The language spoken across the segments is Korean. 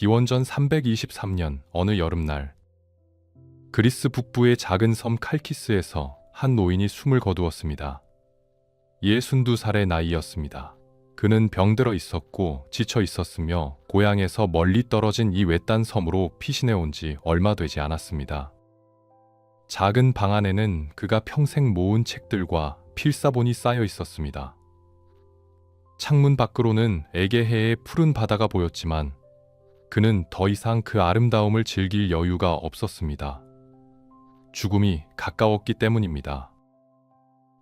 기원전 323년 어느 여름날 그리스 북부의 작은 섬 칼키스에서 한 노인이 숨을 거두었습니다. 62살의 나이였습니다. 그는 병들어 있었고 지쳐 있었으며 고향에서 멀리 떨어진 이 외딴 섬으로 피신해 온 지 얼마 되지 않았습니다. 작은 방 안에는 그가 평생 모은 책들과 필사본이 쌓여 있었습니다. 창문 밖으로는 에게해의 푸른 바다가 보였지만 그는 더 이상 그 아름다움을 즐길 여유가 없었습니다. 죽음이 가까웠기 때문입니다.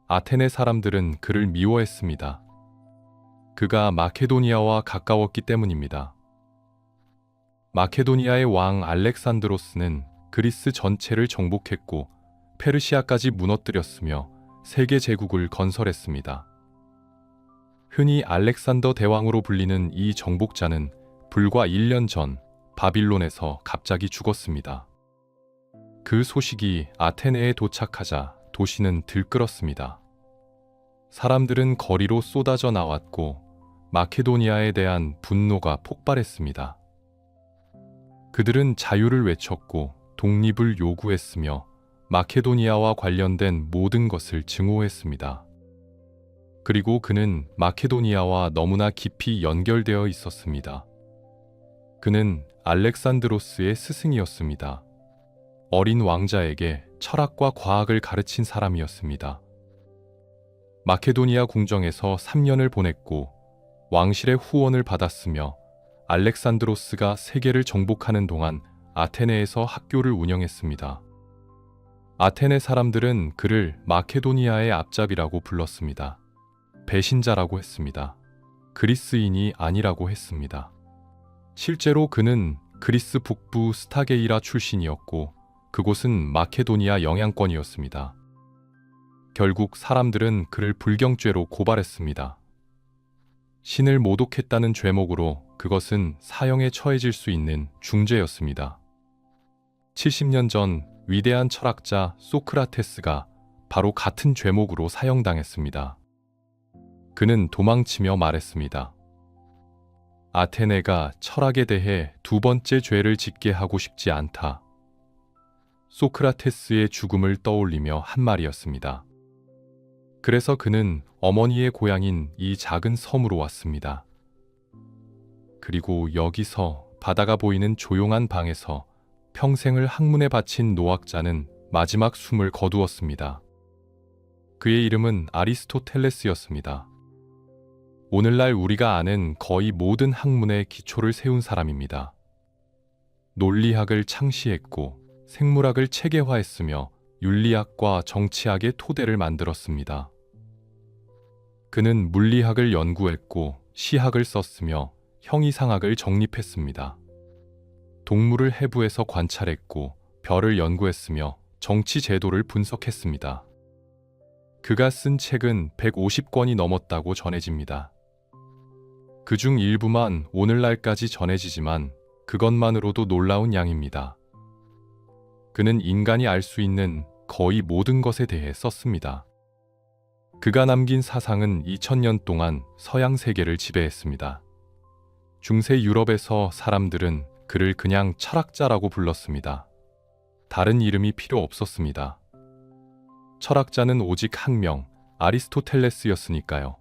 아테네 사람들은 그를 미워했습니다. 그가 마케도니아와 가까웠기 때문입니다. 마케도니아의 왕 알렉산드로스는 그리스 전체를 정복했고 페르시아까지 무너뜨렸으며 세계 제국을 건설했습니다. 흔히 알렉산더 대왕으로 불리는 이 정복자는 불과 1년 전 바빌론에서 갑자기 죽었습니다. 그 소식이 아테네에 도착하자 도시는 들끓었습니다. 사람들은 거리로 쏟아져 나왔고 마케도니아에 대한 분노가 폭발했습니다. 그들은 자유를 외쳤고 독립을 요구했으며 마케도니아와 관련된 모든 것을 증오했습니다. 그리고 그는 마케도니아와 너무나 깊이 연결되어 있었습니다. 그는 알렉산드로스의 스승이었습니다. 어린 왕자에게 철학과 과학을 가르친 사람이었습니다. 마케도니아 궁정에서 3년을 보냈고 왕실의 후원을 받았으며 알렉산드로스가 세계를 정복하는 동안 아테네에서 학교를 운영했습니다. 아테네 사람들은 그를 마케도니아의 앞잡이라고 불렀습니다. 배신자라고 했습니다. 그리스인이 아니라고 했습니다. 실제로 그는 그리스 북부 스타게이라 출신이었고 그곳은 마케도니아 영향권이었습니다. 결국 사람들은 그를 불경죄로 고발했습니다. 신을 모독했다는 죄목으로 그것은 사형에 처해질 수 있는 중죄였습니다. 70년 전 위대한 철학자 소크라테스가 바로 같은 죄목으로 사형당했습니다. 그는 도망치며 말했습니다. 아테네가 철학에 대해 두 번째 죄를 짓게 하고 싶지 않다. 소크라테스의 죽음을 떠올리며 한 말이었습니다. 그래서 그는 어머니의 고향인 이 작은 섬으로 왔습니다. 그리고 여기서 바다가 보이는 조용한 방에서 평생을 학문에 바친 노학자는 마지막 숨을 거두었습니다. 그의 이름은 아리스토텔레스였습니다. 오늘날 우리가 아는 거의 모든 학문의 기초를 세운 사람입니다. 논리학을 창시했고 생물학을 체계화했으며 윤리학과 정치학의 토대를 만들었습니다. 그는 물리학을 연구했고 시학을 썼으며 형이상학을 정립했습니다. 동물을 해부해서 관찰했고 별을 연구했으며 정치 제도를 분석했습니다. 그가 쓴 책은 150권이 넘었다고 전해집니다. 그중 일부만 오늘날까지 전해지지만 그것만으로도 놀라운 양입니다. 그는 인간이 알 수 있는 거의 모든 것에 대해 썼습니다. 그가 남긴 사상은 2000년 동안 서양 세계를 지배했습니다. 중세 유럽에서 사람들은 그를 그냥 철학자라고 불렀습니다. 다른 이름이 필요 없었습니다. 철학자는 오직 한 명, 아리스토텔레스였으니까요.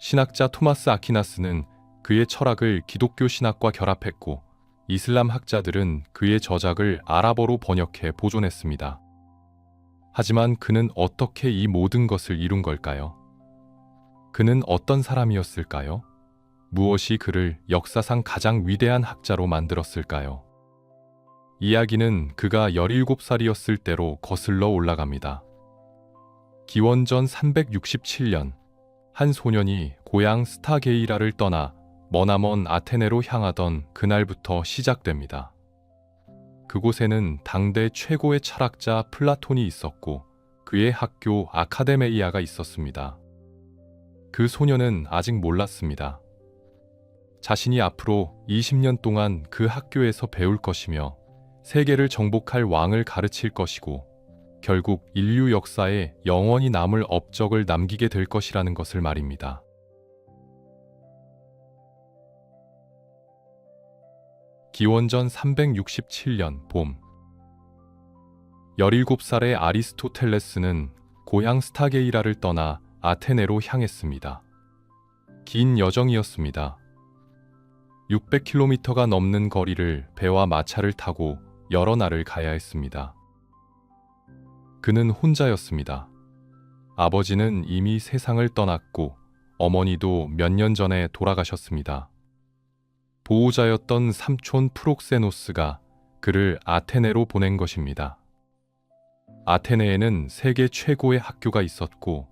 신학자 토마스 아퀴나스는 그의 철학을 기독교 신학과 결합했고 이슬람 학자들은 그의 저작을 아랍어로 번역해 보존했습니다. 하지만 그는 어떻게 이 모든 것을 이룬 걸까요? 그는 어떤 사람이었을까요? 무엇이 그를 역사상 가장 위대한 학자로 만들었을까요? 이야기는 그가 17살이었을 때로 거슬러 올라갑니다. 기원전 367년, 한 소년이 고향 스타게이라를 떠나 머나먼 아테네로 향하던 그날부터 시작됩니다. 그곳에는 당대 최고의 철학자 플라톤이 있었고 그의 학교 아카데메이아가 있었습니다. 그 소년은 아직 몰랐습니다. 자신이 앞으로 20년 동안 그 학교에서 배울 것이며 세계를 정복할 왕을 가르칠 것이고 결국 인류 역사에 영원히 남을 업적을 남기게 될 것이라는 것을 말입니다. 기원전 367년 봄. 17살의 아리스토텔레스는 고향 스타게이라를 떠나 아테네로 향했습니다. 긴 여정이었습니다. 600km가 넘는 거리를 배와 마차를 타고 여러 날을 가야 했습니다. 그는 혼자였습니다. 아버지는 이미 세상을 떠났고 어머니도 몇 년 전에 돌아가셨습니다. 보호자였던 삼촌 프록세노스가 그를 아테네로 보낸 것입니다. 아테네에는 세계 최고의 학교가 있었고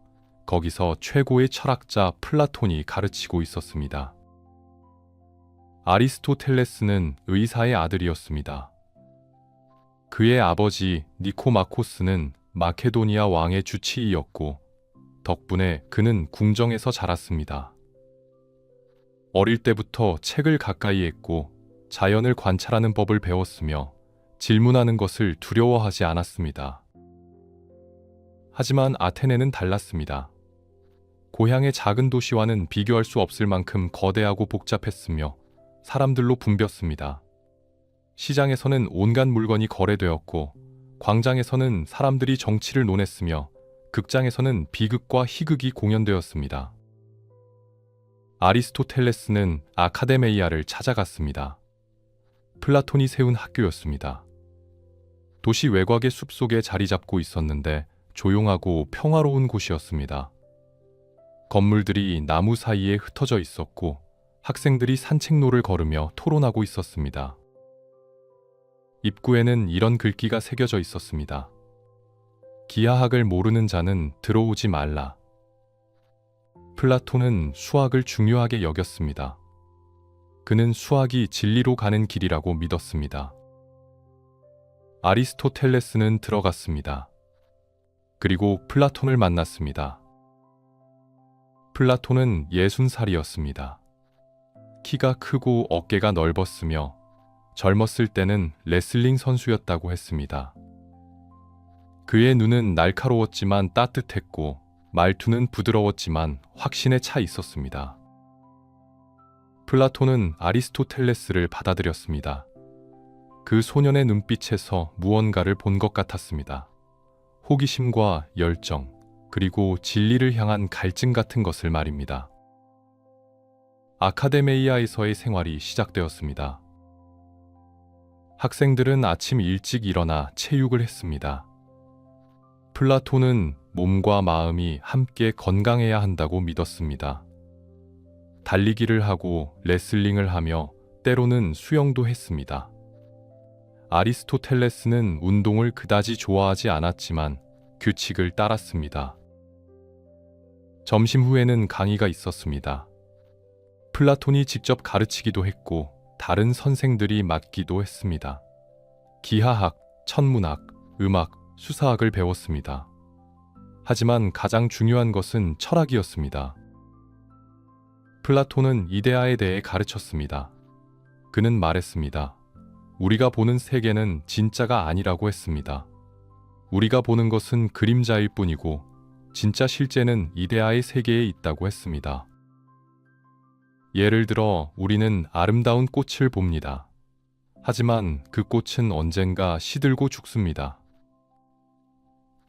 거기서 최고의 철학자 플라톤이 가르치고 있었습니다. 아리스토텔레스는 의사의 아들이었습니다. 그의 아버지 니코마코스는 마케도니아 왕의 주치의였고 덕분에 그는 궁정에서 자랐습니다. 어릴 때부터 책을 가까이 했고 자연을 관찰하는 법을 배웠으며 질문하는 것을 두려워하지 않았습니다. 하지만 아테네는 달랐습니다. 고향의 작은 도시와는 비교할 수 없을 만큼 거대하고 복잡했으며 사람들로 붐볐습니다. 시장에서는 온갖 물건이 거래되었고 광장에서는 사람들이 정치를 논했으며 극장에서는 비극과 희극이 공연되었습니다. 아리스토텔레스는 아카데메이아를 찾아갔습니다. 플라톤이 세운 학교였습니다. 도시 외곽의 숲속에 자리 잡고 있었는데 조용하고 평화로운 곳이었습니다. 건물들이 나무 사이에 흩어져 있었고 학생들이 산책로를 걸으며 토론하고 있었습니다. 입구에는 이런 글귀가 새겨져 있었습니다. 기하학을 모르는 자는 들어오지 말라. 플라톤은 수학을 중요하게 여겼습니다. 그는 수학이 진리로 가는 길이라고 믿었습니다. 아리스토텔레스는 들어갔습니다. 그리고 플라톤을 만났습니다. 플라톤은 60살이었습니다. 키가 크고 어깨가 넓었으며 젊었을 때는 레슬링 선수였다고 했습니다. 그의 눈은 날카로웠지만 따뜻했고 말투는 부드러웠지만 확신에 차 있었습니다. 플라톤은 아리스토텔레스를 받아들였습니다. 그 소년의 눈빛에서 무언가를 본 것 같았습니다. 호기심과 열정, 그리고 진리를 향한 갈증 같은 것을 말입니다. 아카데메이아에서의 생활이 시작되었습니다. 학생들은 아침 일찍 일어나 체육을 했습니다. 플라톤은 몸과 마음이 함께 건강해야 한다고 믿었습니다. 달리기를 하고 레슬링을 하며 때로는 수영도 했습니다. 아리스토텔레스는 운동을 그다지 좋아하지 않았지만 규칙을 따랐습니다. 점심 후에는 강의가 있었습니다. 플라톤이 직접 가르치기도 했고 다른 선생들이 맡기도 했습니다. 기하학, 천문학, 음악, 수사학을 배웠습니다. 하지만 가장 중요한 것은 철학이었습니다. 플라톤은 이데아에 대해 가르쳤습니다. 그는 말했습니다. 우리가 보는 세계는 진짜가 아니라고 했습니다. 우리가 보는 것은 그림자일 뿐이고 진짜 실제는 이데아의 세계에 있다고 했습니다. 예를 들어 우리는 아름다운 꽃을 봅니다. 하지만 그 꽃은 언젠가 시들고 죽습니다.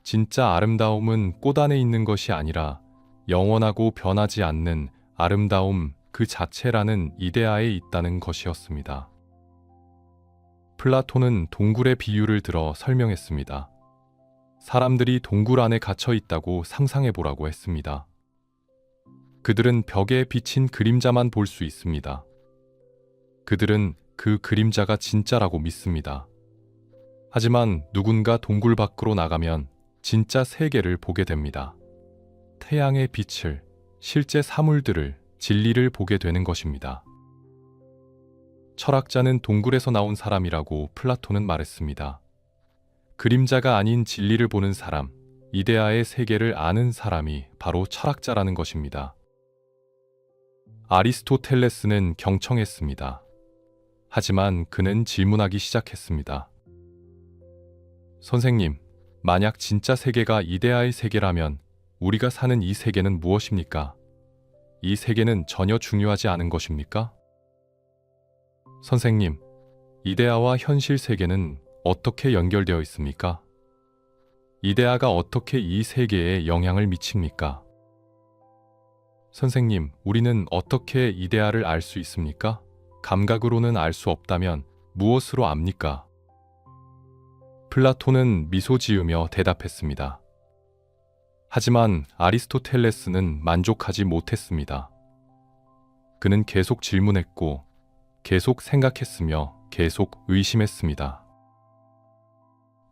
진짜 아름다움은 꽃 안에 있는 것이 아니라 영원하고 변하지 않는 아름다움 그 자체라는 이데아에 있다는 것이었습니다. 플라톤은 동굴의 비유를 들어 설명했습니다. 사람들이 동굴 안에 갇혀 있다고 상상해 보라고 했습니다. 그들은 벽에 비친 그림자만 볼 수 있습니다. 그들은 그 그림자가 진짜라고 믿습니다. 하지만 누군가 동굴 밖으로 나가면 진짜 세계를 보게 됩니다. 태양의 빛을, 실제 사물들을, 진리를 보게 되는 것입니다. 철학자는 동굴에서 나온 사람이라고 플라톤은 말했습니다. 그림자가 아닌 진리를 보는 사람, 이데아의 세계를 아는 사람이 바로 철학자라는 것입니다. 아리스토텔레스는 경청했습니다. 하지만 그는 질문하기 시작했습니다. 선생님, 만약 진짜 세계가 이데아의 세계라면 우리가 사는 이 세계는 무엇입니까? 이 세계는 전혀 중요하지 않은 것입니까? 선생님, 이데아와 현실 세계는 어떻게 연결되어 있습니까? 이데아가 어떻게 이 세계에 영향을 미칩니까? 선생님, 우리는 어떻게 이데아를 알 수 있습니까? 감각으로는 알 수 없다면 무엇으로 압니까? 플라톤은 미소 지으며 대답했습니다. 하지만 아리스토텔레스는 만족하지 못했습니다. 그는 계속 질문했고, 계속 생각했으며 계속 의심했습니다.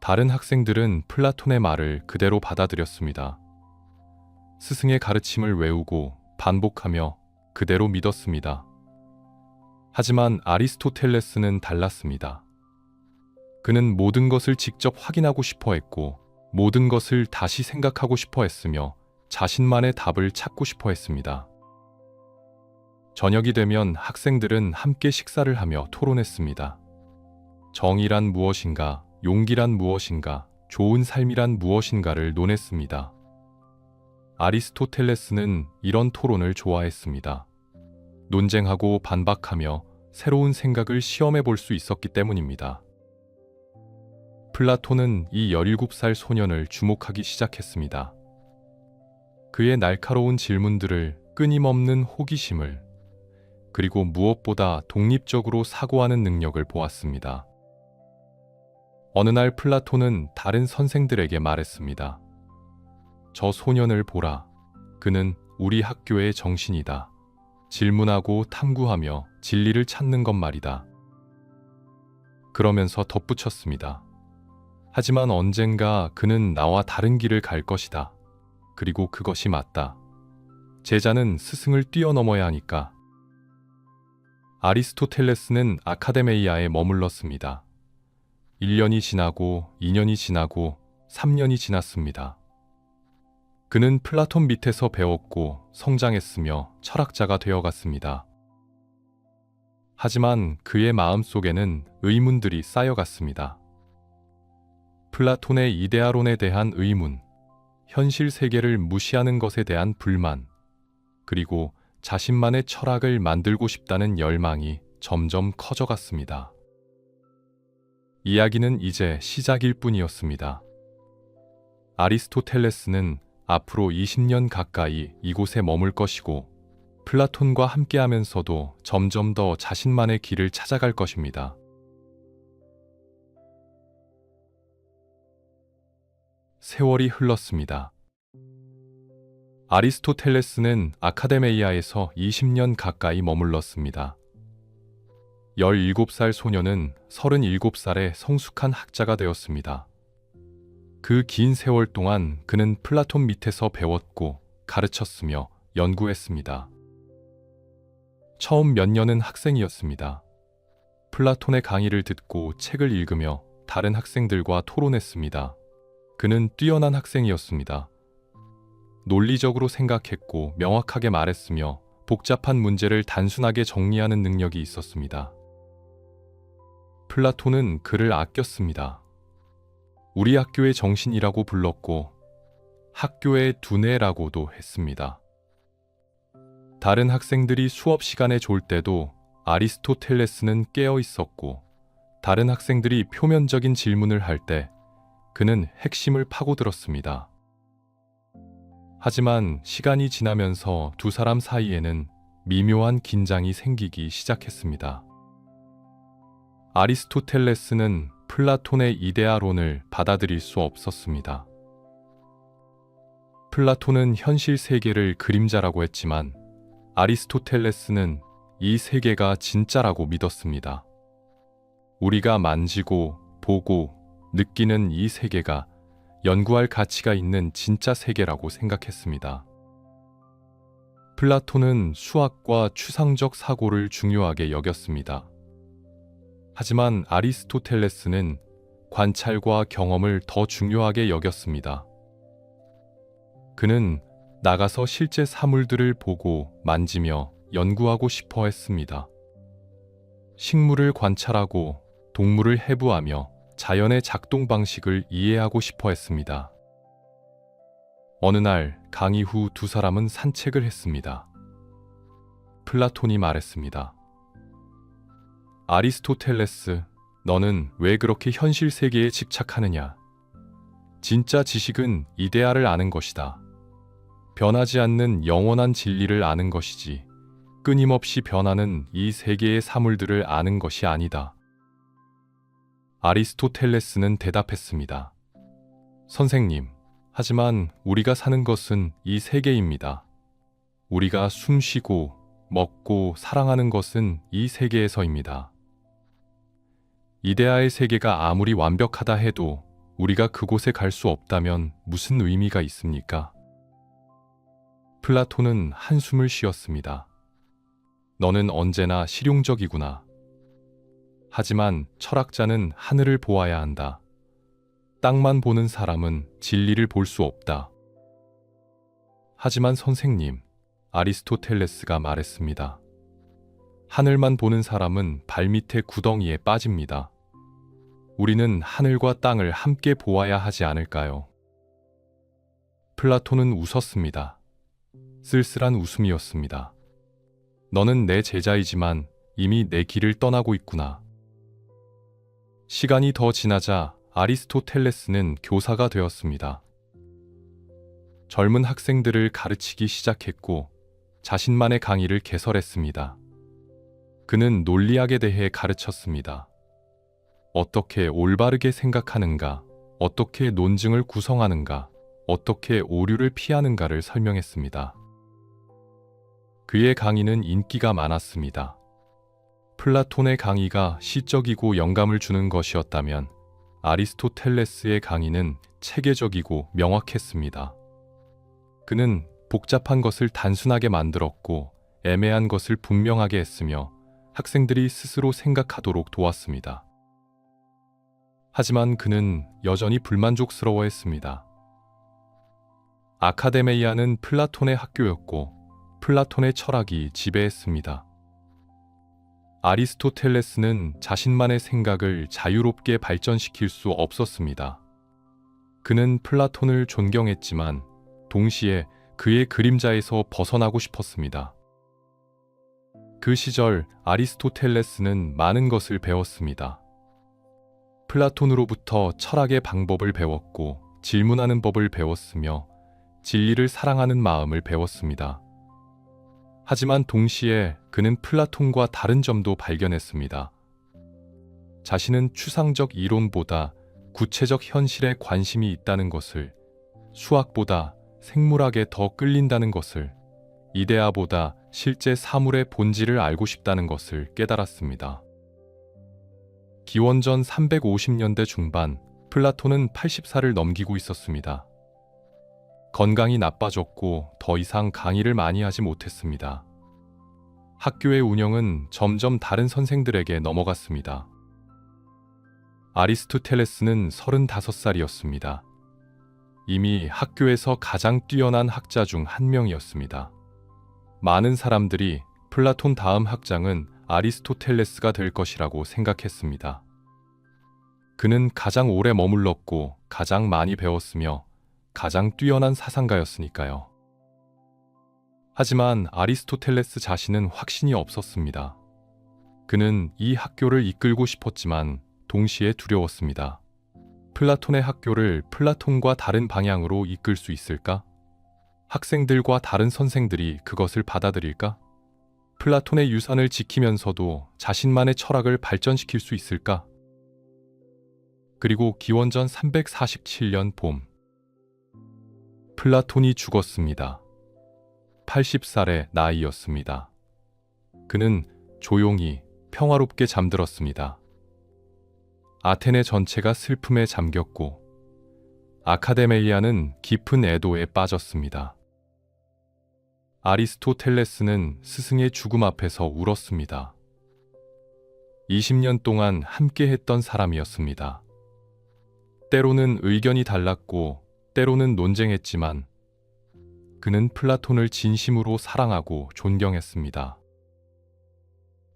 다른 학생들은 플라톤의 말을 그대로 받아들였습니다. 스승의 가르침을 외우고 반복하며 그대로 믿었습니다. 하지만 아리스토텔레스는 달랐습니다. 그는 모든 것을 직접 확인하고 싶어 했고, 모든 것을 다시 생각하고 싶어 했으며, 자신만의 답을 찾고 싶어 했습니다. 저녁이 되면 학생들은 함께 식사를 하며 토론했습니다. 정의란 무엇인가, 용기란 무엇인가, 좋은 삶이란 무엇인가를 논했습니다. 아리스토텔레스는 이런 토론을 좋아했습니다. 논쟁하고 반박하며 새로운 생각을 시험해 볼 수 있었기 때문입니다. 플라톤은 이 17살 소년을 주목하기 시작했습니다. 그의 날카로운 질문들을, 끊임없는 호기심을, 그리고 무엇보다 독립적으로 사고하는 능력을 보았습니다. 어느 날 플라톤은 다른 선생들에게 말했습니다. 저 소년을 보라. 그는 우리 학교의 정신이다. 질문하고 탐구하며 진리를 찾는 것 말이다. 그러면서 덧붙였습니다. 하지만 언젠가 그는 나와 다른 길을 갈 것이다. 그리고 그것이 맞다. 제자는 스승을 뛰어넘어야 하니까. 아리스토텔레스는 아카데메이아에 머물렀습니다. 1년이 지나고 2년이 지나고 3년이 지났습니다. 그는 플라톤 밑에서 배웠고 성장했으며 철학자가 되어갔습니다. 하지만 그의 마음속에는 의문들이 쌓여갔습니다. 플라톤의 이데아론에 대한 의문, 현실 세계를 무시하는 것에 대한 불만, 그리고 자신만의 철학을 만들고 싶다는 열망이 점점 커져갔습니다. 이야기는 이제 시작일 뿐이었습니다. 아리스토텔레스는 앞으로 20년 가까이 이곳에 머물 것이고, 플라톤과 함께하면서도 점점 더 자신만의 길을 찾아갈 것입니다. 세월이 흘렀습니다. 아리스토텔레스는 아카데메이아에서 20년 가까이 머물렀습니다. 17살 소녀는 37살의 성숙한 학자가 되었습니다. 그 긴 세월 동안 그는 플라톤 밑에서 배웠고 가르쳤으며 연구했습니다. 처음 몇 년은 학생이었습니다. 플라톤의 강의를 듣고 책을 읽으며 다른 학생들과 토론했습니다. 그는 뛰어난 학생이었습니다. 논리적으로 생각했고 명확하게 말했으며 복잡한 문제를 단순하게 정리하는 능력이 있었습니다. 플라톤은 그를 아꼈습니다. 우리 학교의 정신이라고 불렀고 학교의 두뇌라고도 했습니다. 다른 학생들이 수업 시간에 졸 때도 아리스토텔레스는 깨어 있었고, 다른 학생들이 표면적인 질문을 할 때 그는 핵심을 파고들었습니다. 하지만 시간이 지나면서 두 사람 사이에는 미묘한 긴장이 생기기 시작했습니다. 아리스토텔레스는 플라톤의 이데아론을 받아들일 수 없었습니다. 플라톤은 현실 세계를 그림자라고 했지만 아리스토텔레스는 이 세계가 진짜라고 믿었습니다. 우리가 만지고 보고 느끼는 이 세계가 연구할 가치가 있는 진짜 세계라고 생각했습니다. 플라톤은 수학과 추상적 사고를 중요하게 여겼습니다. 하지만 아리스토텔레스는 관찰과 경험을 더 중요하게 여겼습니다. 그는 나가서 실제 사물들을 보고 만지며 연구하고 싶어 했습니다. 식물을 관찰하고 동물을 해부하며 자연의 작동 방식을 이해하고 싶어 했습니다. 어느 날 강의 후 두 사람은 산책을 했습니다. 플라톤이 말했습니다. 아리스토텔레스, 너는 왜 그렇게 현실 세계에 집착하느냐? 진짜 지식은 이데아를 아는 것이다. 변하지 않는 영원한 진리를 아는 것이지, 끊임없이 변하는 이 세계의 사물들을 아는 것이 아니다. 아리스토텔레스는 대답했습니다. 선생님, 하지만 우리가 사는 것은 이 세계입니다. 우리가 숨쉬고 먹고 사랑하는 것은 이 세계에서입니다. 이데아의 세계가 아무리 완벽하다 해도 우리가 그곳에 갈 수 없다면 무슨 의미가 있습니까? 플라톤은 한숨을 쉬었습니다. 너는 언제나 실용적이구나. 하지만 철학자는 하늘을 보아야 한다. 땅만 보는 사람은 진리를 볼 수 없다. 하지만 선생님, 아리스토텔레스가 말했습니다. 하늘만 보는 사람은 발밑의 구덩이에 빠집니다. 우리는 하늘과 땅을 함께 보아야 하지 않을까요? 플라톤은 웃었습니다. 쓸쓸한 웃음이었습니다. 너는 내 제자이지만 이미 내 길을 떠나고 있구나. 시간이 더 지나자 아리스토텔레스는 교사가 되었습니다. 젊은 학생들을 가르치기 시작했고 자신만의 강의를 개설했습니다. 그는 논리학에 대해 가르쳤습니다. 어떻게 올바르게 생각하는가, 어떻게 논증을 구성하는가, 어떻게 오류를 피하는가를 설명했습니다. 그의 강의는 인기가 많았습니다. 플라톤의 강의가 시적이고 영감을 주는 것이었다면 아리스토텔레스의 강의는 체계적이고 명확했습니다. 그는 복잡한 것을 단순하게 만들었고 애매한 것을 분명하게 했으며 학생들이 스스로 생각하도록 도왔습니다. 하지만 그는 여전히 불만족스러워했습니다. 아카데메이아는 플라톤의 학교였고 플라톤의 철학이 지배했습니다. 아리스토텔레스는 자신만의 생각을 자유롭게 발전시킬 수 없었습니다. 그는 플라톤을 존경했지만 동시에 그의 그림자에서 벗어나고 싶었습니다. 그 시절 아리스토텔레스는 많은 것을 배웠습니다. 플라톤으로부터 철학의 방법을 배웠고 질문하는 법을 배웠으며 진리를 사랑하는 마음을 배웠습니다. 하지만 동시에 그는 플라톤과 다른 점도 발견했습니다. 자신은 추상적 이론보다 구체적 현실에 관심이 있다는 것을, 수학보다 생물학에 더 끌린다는 것을, 이데아보다 실제 사물의 본질을 알고 싶다는 것을 깨달았습니다. 기원전 350년대 중반, 플라톤은 80살을 넘기고 있었습니다. 건강이 나빠졌고 더 이상 강의를 많이 하지 못했습니다. 학교의 운영은 점점 다른 선생들에게 넘어갔습니다. 아리스토텔레스는 35살이었습니다. 이미 학교에서 가장 뛰어난 학자 중 한 명이었습니다. 많은 사람들이 플라톤 다음 학장은 아리스토텔레스가 될 것이라고 생각했습니다. 그는 가장 오래 머물렀고 가장 많이 배웠으며 가장 뛰어난 사상가였으니까요. 하지만 아리스토텔레스 자신은 확신이 없었습니다. 그는 이 학교를 이끌고 싶었지만 동시에 두려웠습니다. 플라톤의 학교를 플라톤과 다른 방향으로 이끌 수 있을까? 학생들과 다른 선생들이 그것을 받아들일까? 플라톤의 유산을 지키면서도 자신만의 철학을 발전시킬 수 있을까? 그리고 기원전 347년 봄, 플라톤이 죽었습니다. 80살의 나이였습니다. 그는 조용히 평화롭게 잠들었습니다. 아테네 전체가 슬픔에 잠겼고 아카데메이아는 깊은 애도에 빠졌습니다. 아리스토텔레스는 스승의 죽음 앞에서 울었습니다. 20년 동안 함께했던 사람이었습니다. 때로는 의견이 달랐고 때로는 논쟁했지만 그는 플라톤을 진심으로 사랑하고 존경했습니다.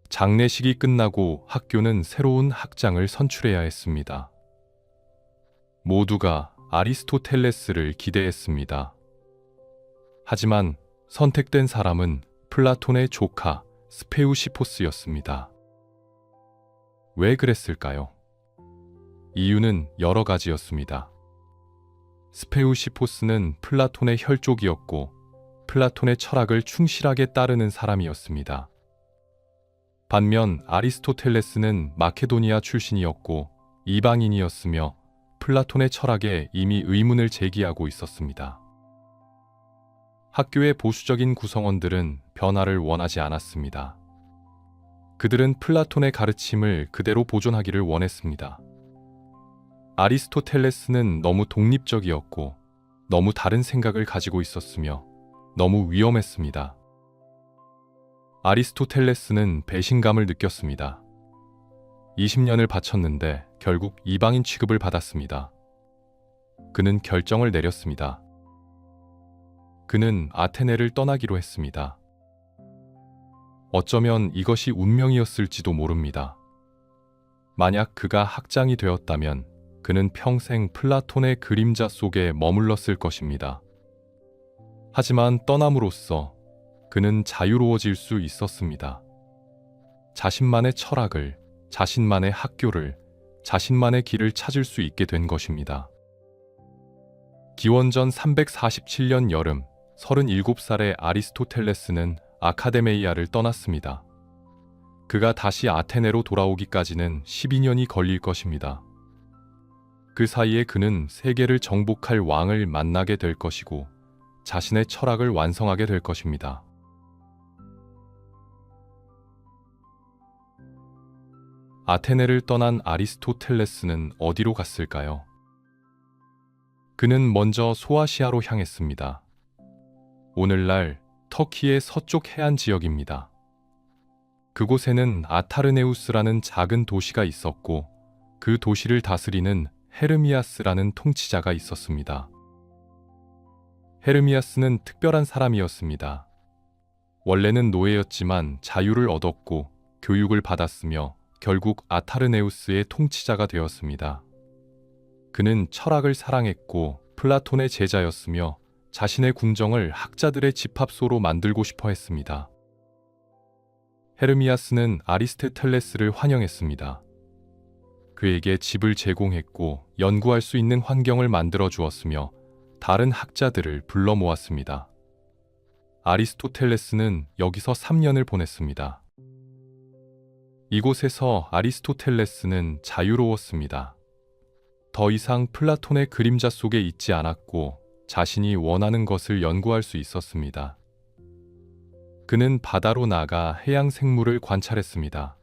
장례식이 끝나고 학교는 새로운 학장을 선출해야 했습니다. 모두가 아리스토텔레스를 기대했습니다. 하지만 선택된 사람은 플라톤의 조카 스페우시포스였습니다. 왜 그랬을까요? 이유는 여러 가지였습니다. 스페우시포스는 플라톤의 혈족이었고 플라톤의 철학을 충실하게 따르는 사람이었습니다. 반면 아리스토텔레스는 마케도니아 출신이었고 이방인이었으며 플라톤의 철학에 이미 의문을 제기하고 있었습니다. 학교의 보수적인 구성원들은 변화를 원하지 않았습니다. 그들은 플라톤의 가르침을 그대로 보존하기를 원했습니다. 아리스토텔레스는 너무 독립적이었고 너무 다른 생각을 가지고 있었으며 너무 위험했습니다. 아리스토텔레스는 배신감을 느꼈습니다. 20년을 바쳤는데 결국 이방인 취급을 받았습니다. 그는 결정을 내렸습니다. 그는 아테네를 떠나기로 했습니다. 어쩌면 이것이 운명이었을지도 모릅니다. 만약 그가 학장이 되었다면 그는 평생 플라톤의 그림자 속에 머물렀을 것입니다. 하지만 떠남으로써 그는 자유로워질 수 있었습니다. 자신만의 철학을, 자신만의 학교를, 자신만의 길을 찾을 수 있게 된 것입니다. 기원전 347년 여름, 37살의 아리스토텔레스는 아카데메이아를 떠났습니다. 그가 다시 아테네로 돌아오기까지는 12년이 걸릴 것입니다. 그 사이에 그는 세계를 정복할 왕을 만나게 될 것이고 자신의 철학을 완성하게 될 것입니다. 아테네를 떠난 아리스토텔레스는 어디로 갔을까요? 그는 먼저 소아시아로 향했습니다. 오늘날 터키의 서쪽 해안 지역입니다. 그곳에는 아타르네우스라는 작은 도시가 있었고 그 도시를 다스리는 헤르미아스라는 통치자가 있었습니다. 헤르미아스는 특별한 사람이었습니다. 원래는 노예였지만 자유를 얻었고 교육을 받았으며 결국 아타르네우스의 통치자가 되었습니다. 그는 철학을 사랑했고 플라톤의 제자였으며 자신의 궁정을 학자들의 집합소로 만들고 싶어 했습니다. 헤르미아스는 아리스토텔레스를 환영했습니다. 그에게 집을 제공했고 연구할 수 있는 환경을 만들어 주었으며 다른 학자들을 불러 모았습니다. 아리스토텔레스는 여기서 3년을 보냈습니다. 이곳에서 아리스토텔레스는 자유로웠습니다. 더 이상 플라톤의 그림자 속에 있지 않았고 자신이 원하는 것을 연구할 수 있었습니다. 그는 바다로 나가 해양 생물을 관찰했습니다.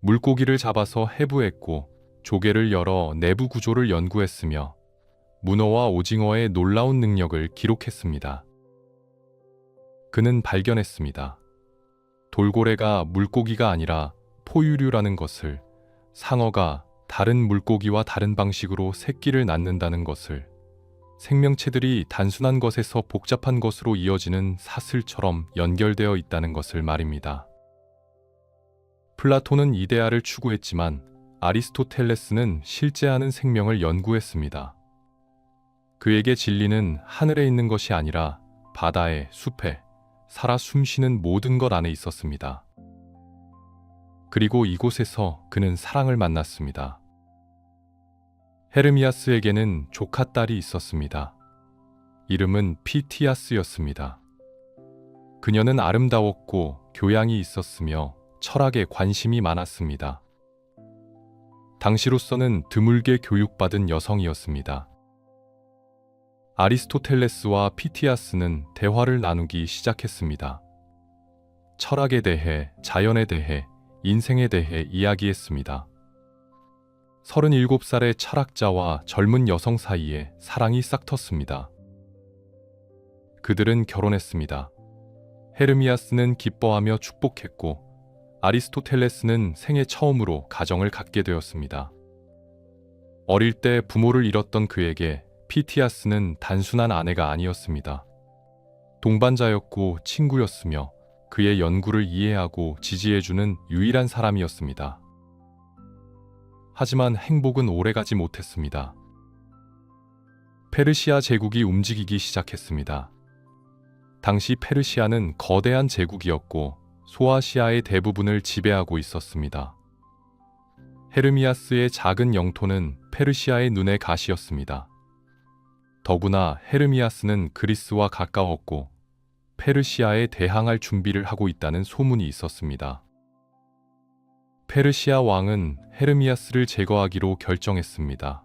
물고기를 잡아서 해부했고 조개를 열어 내부 구조를 연구했으며 문어와 오징어의 놀라운 능력을 기록했습니다. 그는 발견했습니다. 돌고래가 물고기가 아니라 포유류라는 것을, 상어가 다른 물고기와 다른 방식으로 새끼를 낳는다는 것을, 생명체들이 단순한 것에서 복잡한 것으로 이어지는 사슬처럼 연결되어 있다는 것을 말입니다. 플라톤은 이데아를 추구했지만 아리스토텔레스는 실제하는 생명을 연구했습니다. 그에게 진리는 하늘에 있는 것이 아니라 바다에, 숲에, 살아 숨쉬는 모든 것 안에 있었습니다. 그리고 이곳에서 그는 사랑을 만났습니다. 헤르미아스에게는 조카 딸이 있었습니다. 이름은 피티아스였습니다. 그녀는 아름다웠고 교양이 있었으며 철학에 관심이 많았습니다. 당시로서는 드물게 교육받은 여성이었습니다. 아리스토텔레스와 피티아스는 대화를 나누기 시작했습니다. 철학에 대해, 자연에 대해, 인생에 대해 이야기했습니다. 37살의 철학자와 젊은 여성 사이에 사랑이 싹텄습니다. 그들은 결혼했습니다. 헤르미아스는 기뻐하며 축복했고 아리스토텔레스는 생애 처음으로 가정을 갖게 되었습니다. 어릴 때 부모를 잃었던 그에게 피티아스는 단순한 아내가 아니었습니다. 동반자였고 친구였으며 그의 연구를 이해하고 지지해주는 유일한 사람이었습니다. 하지만 행복은 오래가지 못했습니다. 페르시아 제국이 움직이기 시작했습니다. 당시 페르시아는 거대한 제국이었고 소아시아의 대부분을 지배하고 있었습니다. 헤르미아스의 작은 영토는 페르시아의 눈의 가시였습니다. 더구나 헤르미아스는 그리스와 가까웠고 페르시아에 대항할 준비를 하고 있다는 소문이 있었습니다. 페르시아 왕은 헤르미아스를 제거하기로 결정했습니다.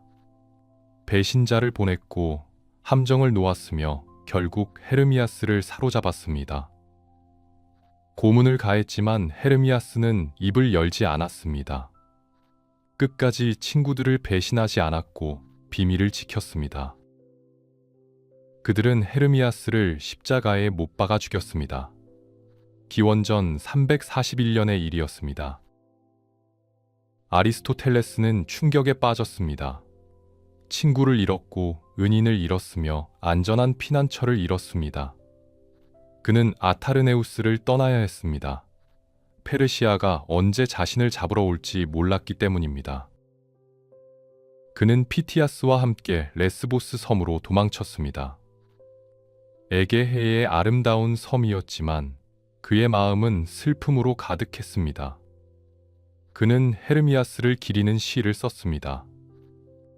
배신자를 보냈고 함정을 놓았으며 결국 헤르미아스를 사로잡았습니다. 고문을 가했지만 헤르미아스는 입을 열지 않았습니다. 끝까지 친구들을 배신하지 않았고 비밀을 지켰습니다. 그들은 헤르미아스를 십자가에 못 박아 죽였습니다. 기원전 341년의 일이었습니다. 아리스토텔레스는 충격에 빠졌습니다. 친구를 잃었고 은인을 잃었으며 안전한 피난처를 잃었습니다. 그는 아타르네우스를 떠나야 했습니다. 페르시아가 언제 자신을 잡으러 올지 몰랐기 때문입니다. 그는 피티아스와 함께 레스보스 섬으로 도망쳤습니다. 에게해의 아름다운 섬이었지만 그의 마음은 슬픔으로 가득했습니다. 그는 헤르미아스를 기리는 시를 썼습니다.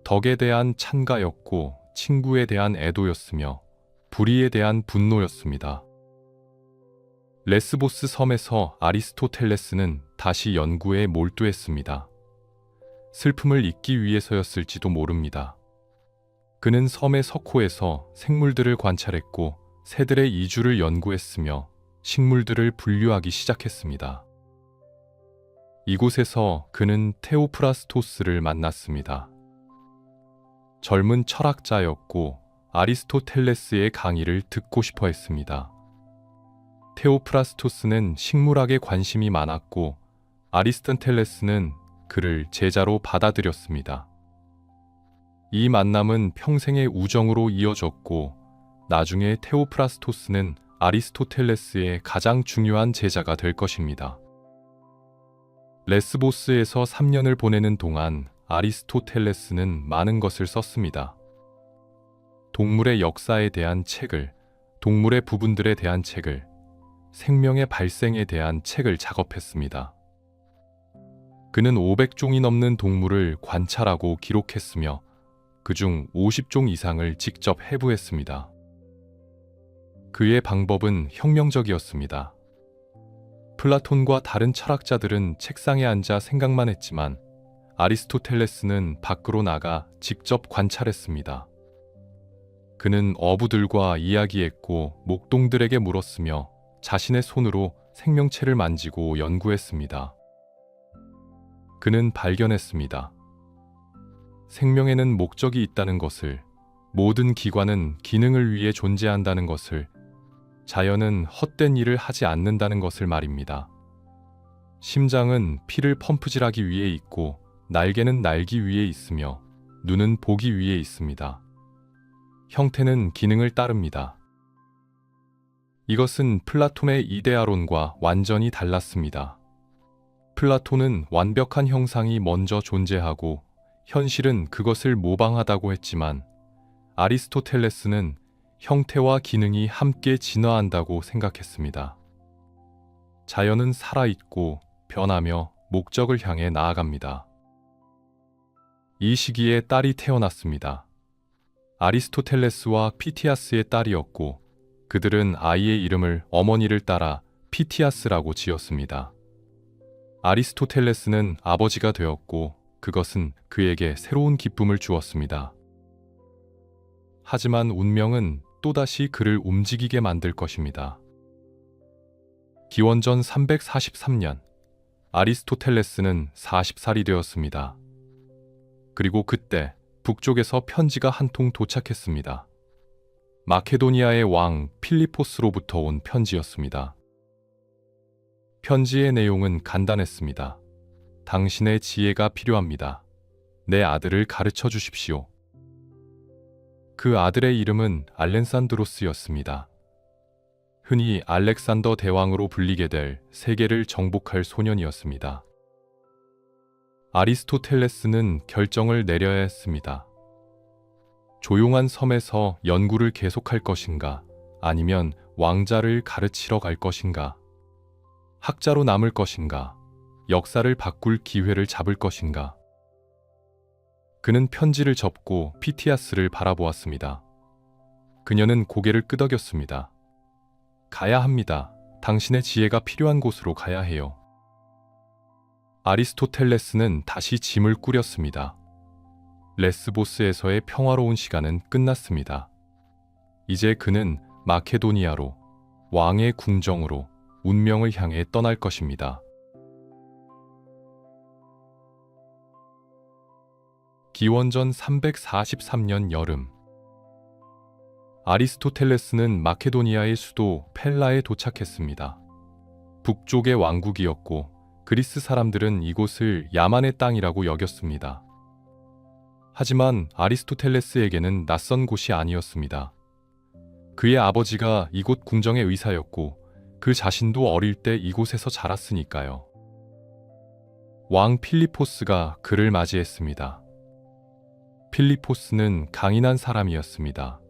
덕에 대한 찬가였고 친구에 대한 애도였으며 불의에 대한 분노였습니다. 레스보스 섬에서 아리스토텔레스는 다시 연구에 몰두했습니다. 슬픔을 잊기 위해서였을지도 모릅니다. 그는 섬의 석호에서 생물들을 관찰했고 새들의 이주를 연구했으며 식물들을 분류하기 시작했습니다. 이곳에서 그는 테오프라스토스를 만났습니다. 젊은 철학자였고 아리스토텔레스의 강의를 듣고 싶어 했습니다. 테오프라스토스는 식물학에 관심이 많았고 아리스토텔레스는 그를 제자로 받아들였습니다. 이 만남은 평생의 우정으로 이어졌고 나중에 테오프라스토스는 아리스토텔레스의 가장 중요한 제자가 될 것입니다. 레스보스에서 3년을 보내는 동안 아리스토텔레스는 많은 것을 썼습니다. 동물의 역사에 대한 책을, 동물의 부분들에 대한 책을, 생명의 발생에 대한 책을 작업했습니다. 그는 500종이 넘는 동물을 관찰하고 기록했으며 그중 50종 이상을 직접 해부했습니다. 그의 방법은 혁명적이었습니다. 플라톤과 다른 철학자들은 책상에 앉아 생각만 했지만 아리스토텔레스는 밖으로 나가 직접 관찰했습니다. 그는 어부들과 이야기했고 목동들에게 물었으며 자신의 손으로 생명체를 만지고 연구했습니다. 그는 발견했습니다. 생명에는 목적이 있다는 것을, 모든 기관은 기능을 위해 존재한다는 것을, 자연은 헛된 일을 하지 않는다는 것을 말입니다. 심장은 피를 펌프질하기 위해 있고 날개는 날기 위해 있으며 눈은 보기 위해 있습니다. 형태는 기능을 따릅니다. 이것은 플라톤의 이데아론과 완전히 달랐습니다. 플라톤은 완벽한 형상이 먼저 존재하고 현실은 그것을 모방하다고 했지만 아리스토텔레스는 형태와 기능이 함께 진화한다고 생각했습니다. 자연은 살아있고 변하며 목적을 향해 나아갑니다. 이 시기에 딸이 태어났습니다. 아리스토텔레스와 피티아스의 딸이었고 그들은 아이의 이름을 어머니를 따라 피티아스라고 지었습니다. 아리스토텔레스는 아버지가 되었고 그것은 그에게 새로운 기쁨을 주었습니다. 하지만 운명은 또다시 그를 움직이게 만들 것입니다. 기원전 343년, 아리스토텔레스는 40살이 되었습니다. 그리고 그때 북쪽에서 편지가 한 통 도착했습니다. 마케도니아의 왕 필리포스로부터 온 편지였습니다. 편지의 내용은 간단했습니다. 당신의 지혜가 필요합니다. 내 아들을 가르쳐 주십시오. 그 아들의 이름은 알렌산드로스였습니다. 흔히 알렉산더 대왕으로 불리게 될 세계를 정복할 소년이었습니다. 아리스토텔레스는 결정을 내려야 했습니다. 조용한 섬에서 연구를 계속할 것인가, 아니면 왕자를 가르치러 갈 것인가, 학자로 남을 것인가, 역사를 바꿀 기회를 잡을 것인가. 그는 편지를 접고 피티아스를 바라보았습니다. 그녀는 고개를 끄덕였습니다. 가야 합니다. 당신의 지혜가 필요한 곳으로 가야 해요. 아리스토텔레스는 다시 짐을 꾸렸습니다. 레스보스에서의 평화로운 시간은 끝났습니다. 이제 그는 마케도니아로, 왕의 궁정으로 운명을 향해 떠날 것입니다. 기원전 343년 여름, 아리스토텔레스는 마케도니아의 수도 펠라에 도착했습니다. 북쪽의 왕국이었고 그리스 사람들은 이곳을 야만의 땅이라고 여겼습니다. 하지만 아리스토텔레스에게는 낯선 곳이 아니었습니다. 그의 아버지가 이곳 궁정의 의사였고 그 자신도 어릴 때 이곳에서 자랐으니까요. 왕 필리포스가 그를 맞이했습니다. 필리포스는 강인한 사람이었습니다.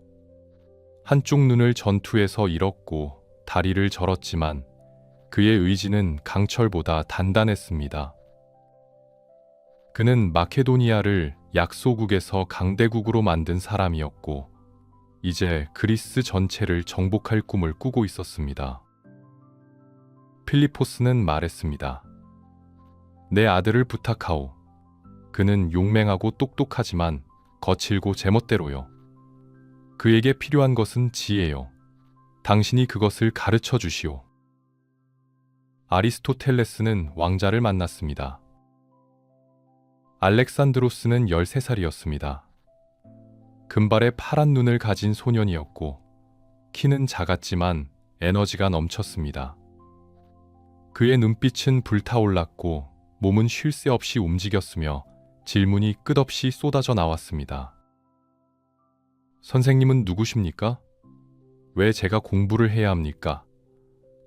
한쪽 눈을 전투에서 잃었고 다리를 절었지만 그의 의지는 강철보다 단단했습니다. 그는 마케도니아를 약소국에서 강대국으로 만든 사람이었고 이제 그리스 전체를 정복할 꿈을 꾸고 있었습니다. 필리포스는 말했습니다. 내 아들을 부탁하오. 그는 용맹하고 똑똑하지만 거칠고 제멋대로요. 그에게 필요한 것은 지혜요. 당신이 그것을 가르쳐 주시오. 아리스토텔레스는 왕자를 만났습니다. 알렉산드로스는 13살이었습니다. 금발의 파란 눈을 가진 소년이었고 키는 작았지만 에너지가 넘쳤습니다. 그의 눈빛은 불타올랐고 몸은 쉴 새 없이 움직였으며 질문이 끝없이 쏟아져 나왔습니다. 선생님은 누구십니까? 왜 제가 공부를 해야 합니까?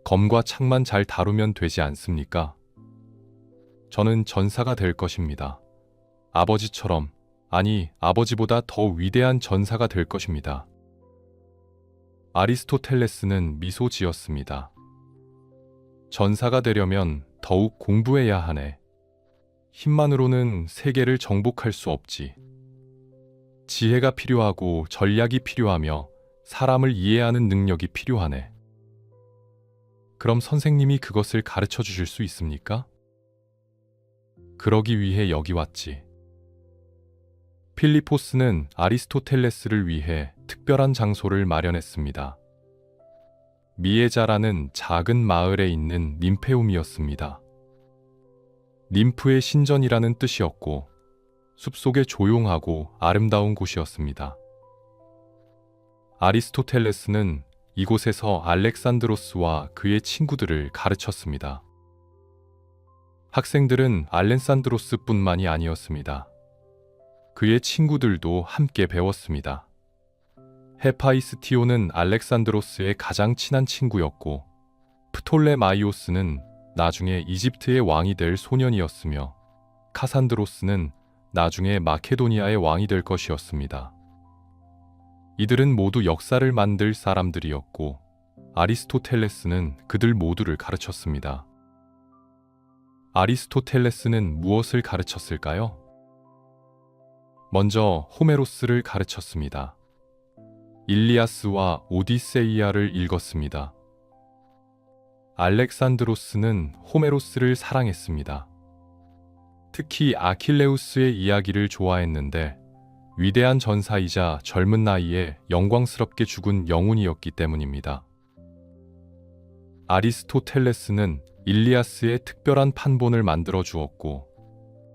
검과 창만 잘 다루면 되지 않습니까? 저는 전사가 될 것입니다. 아버지처럼, 아니 아버지보다 더 위대한 전사가 될 것입니다. 아리스토텔레스는 미소 지었습니다. 전사가 되려면 더욱 공부해야 하네. 힘만으로는 세계를 정복할 수 없지. 지혜가 필요하고 전략이 필요하며 사람을 이해하는 능력이 필요하네. 그럼 선생님이 그것을 가르쳐 주실 수 있습니까? 그러기 위해 여기 왔지. 필리포스는 아리스토텔레스를 위해 특별한 장소를 마련했습니다. 미에자라는 작은 마을에 있는 ним페움이었습니다. 림프의 신전이라는 뜻이었고 숲속에 조용하고 아름다운 곳이었습니다. 아리스토텔레스는 이곳에서 알렉산드로스와 그의 친구들을 가르쳤습니다. 학생들은 알렉산드로스뿐만이 아니었습니다. 그의 친구들도 함께 배웠습니다. 헤파이스티오는 알렉산드로스의 가장 친한 친구였고 프톨레마이오스는 나중에 이집트의 왕이 될 소년이었으며 카산드로스는 나중에 마케도니아의 왕이 될 것이었습니다. 이들은 모두 역사를 만들 사람들이었고 아리스토텔레스는 그들 모두를 가르쳤습니다. 아리스토텔레스는 무엇을 가르쳤을까요? 먼저 호메로스를 가르쳤습니다. 일리아스와 오디세이아를 읽었습니다. 알렉산드로스는 호메로스를 사랑했습니다. 특히 아킬레우스의 이야기를 좋아했는데 위대한 전사이자 젊은 나이에 영광스럽게 죽은 영웅이었기 때문입니다. 아리스토텔레스는 일리아스의 특별한 판본을 만들어 주었고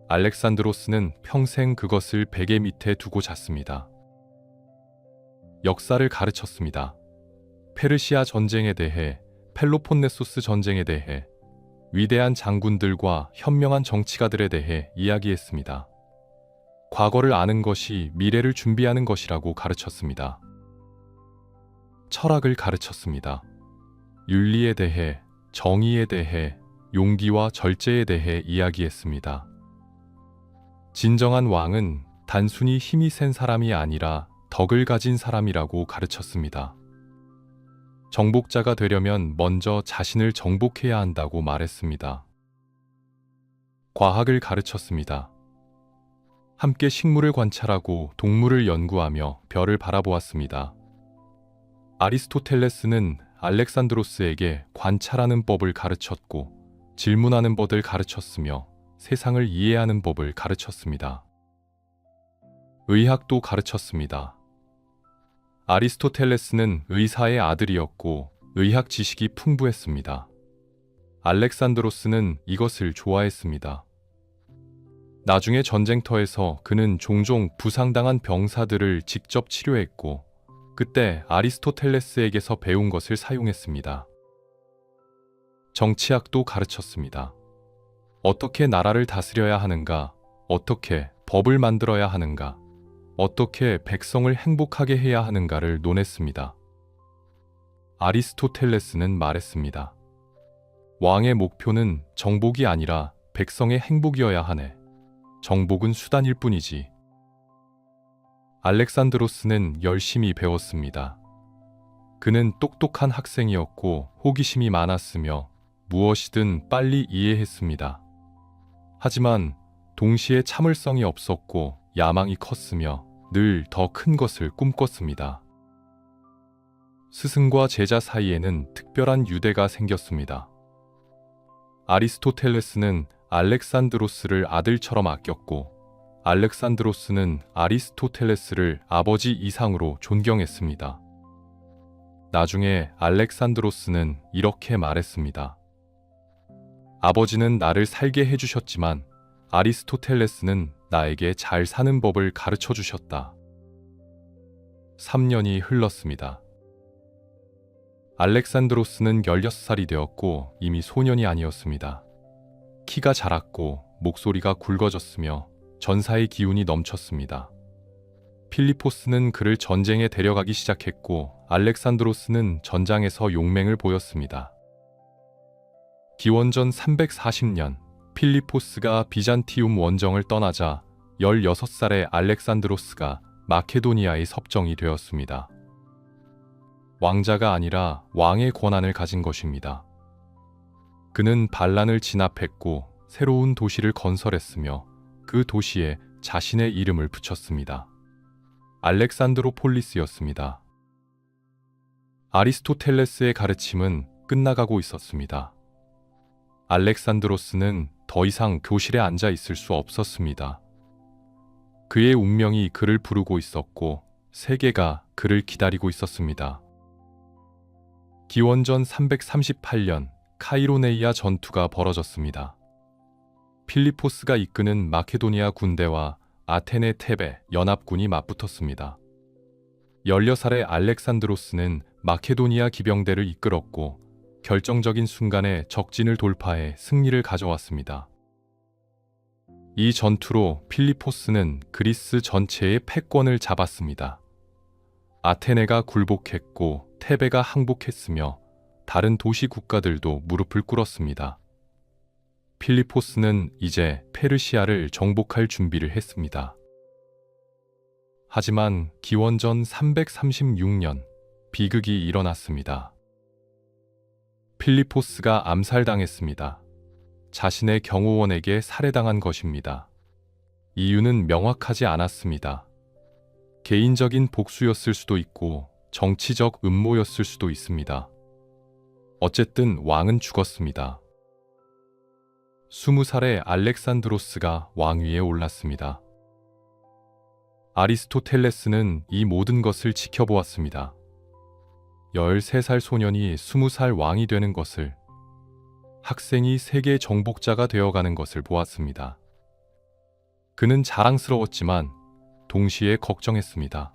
알렉산드로스는 평생 그것을 베개 밑에 두고 잤습니다. 역사를 가르쳤습니다. 페르시아 전쟁에 대해, 펠로폰네소스 전쟁에 대해, 위대한 장군들과 현명한 정치가들에 대해 이야기했습니다. 과거를 아는 것이 미래를 준비하는 것이라고 가르쳤습니다. 철학을 가르쳤습니다. 윤리에 대해, 정의에 대해, 용기와 절제에 대해 이야기했습니다. 진정한 왕은 단순히 힘이 센 사람이 아니라 덕을 가진 사람이라고 가르쳤습니다. 정복자가 되려면 먼저 자신을 정복해야 한다고 말했습니다. 과학을 가르쳤습니다. 함께 식물을 관찰하고 동물을 연구하며 별을 바라보았습니다. 아리스토텔레스는 알렉산드로스에게 관찰하는 법을 가르쳤고 질문하는 법을 가르쳤으며 세상을 이해하는 법을 가르쳤습니다. 의학도 가르쳤습니다. 아리스토텔레스는 의사의 아들이었고 의학 지식이 풍부했습니다. 알렉산드로스는 이것을 좋아했습니다. 나중에 전쟁터에서 그는 종종 부상당한 병사들을 직접 치료했고 그때 아리스토텔레스에게서 배운 것을 사용했습니다. 정치학도 가르쳤습니다. 어떻게 나라를 다스려야 하는가, 어떻게 법을 만들어야 하는가, 어떻게 백성을 행복하게 해야 하는가를 논했습니다. 아리스토텔레스는 말했습니다. 왕의 목표는 정복이 아니라 백성의 행복이어야 하네. 정복은 수단일 뿐이지. 알렉산드로스는 열심히 배웠습니다. 그는 똑똑한 학생이었고 호기심이 많았으며 무엇이든 빨리 이해했습니다. 하지만 동시에 참을성이 없었고 야망이 컸으며 늘 더 큰 것을 꿈꿨습니다. 스승과 제자 사이에는 특별한 유대가 생겼습니다. 아리스토텔레스는 알렉산드로스를 아들처럼 아꼈고 알렉산드로스는 아리스토텔레스를 아버지 이상으로 존경했습니다. 나중에 알렉산드로스는 이렇게 말했습니다. 아버지는 나를 살게 해주셨지만 아리스토텔레스는 나에게 잘 사는 법을 가르쳐 주셨다. 3년이 흘렀습니다. 알렉산드로스는 16살이 되었고 이미 소년이 아니었습니다. 키가 자랐고 목소리가 굵어졌으며 전사의 기운이 넘쳤습니다. 필리포스는 그를 전쟁에 데려가기 시작했고 알렉산드로스는 전장에서 용맹을 보였습니다. 기원전 340년 필리포스가 비잔티움 원정을 떠나자 16살의 알렉산드로스가 마케도니아의 섭정이 되었습니다. 왕자가 아니라 왕의 권한을 가진 것입니다. 그는 반란을 진압했고 새로운 도시를 건설했으며 그 도시에 자신의 이름을 붙였습니다. 알렉산드로폴리스였습니다. 아리스토텔레스의 가르침은 끝나가고 있었습니다. 알렉산드로스는 더 이상 교실에 앉아 있을 수 없었습니다. 그의 운명이 그를 부르고 있었고 세계가 그를 기다리고 있었습니다. 기원전 338년 카이로네이아 전투가 벌어졌습니다. 필리포스가 이끄는 마케도니아 군대와 아테네 테베 연합군이 맞붙었습니다. 16살의 알렉산드로스는 마케도니아 기병대를 이끌었고 결정적인 순간에 적진을 돌파해 승리를 가져왔습니다. 이 전투로 필리포스는 그리스 전체의 패권을 잡았습니다. 아테네가 굴복했고 테베가 항복했으며 다른 도시 국가들도 무릎을 꿇었습니다. 필리포스는 이제 페르시아를 정복할 준비를 했습니다. 하지만 기원전 336년 비극이 일어났습니다. 필리포스가 암살당했습니다. 자신의 경호원에게 살해당한 것입니다. 이유는 명확하지 않았습니다. 개인적인 복수였을 수도 있고 정치적 음모였을 수도 있습니다. 어쨌든 왕은 죽었습니다. 20살의 알렉산드로스가 왕위에 올랐습니다. 아리스토텔레스는 이 모든 것을 지켜보았습니다. 13살 소년이 20살 왕이 되는 것을, 학생이 세계 정복자가 되어가는 것을 보았습니다. 그는 자랑스러웠지만 동시에 걱정했습니다.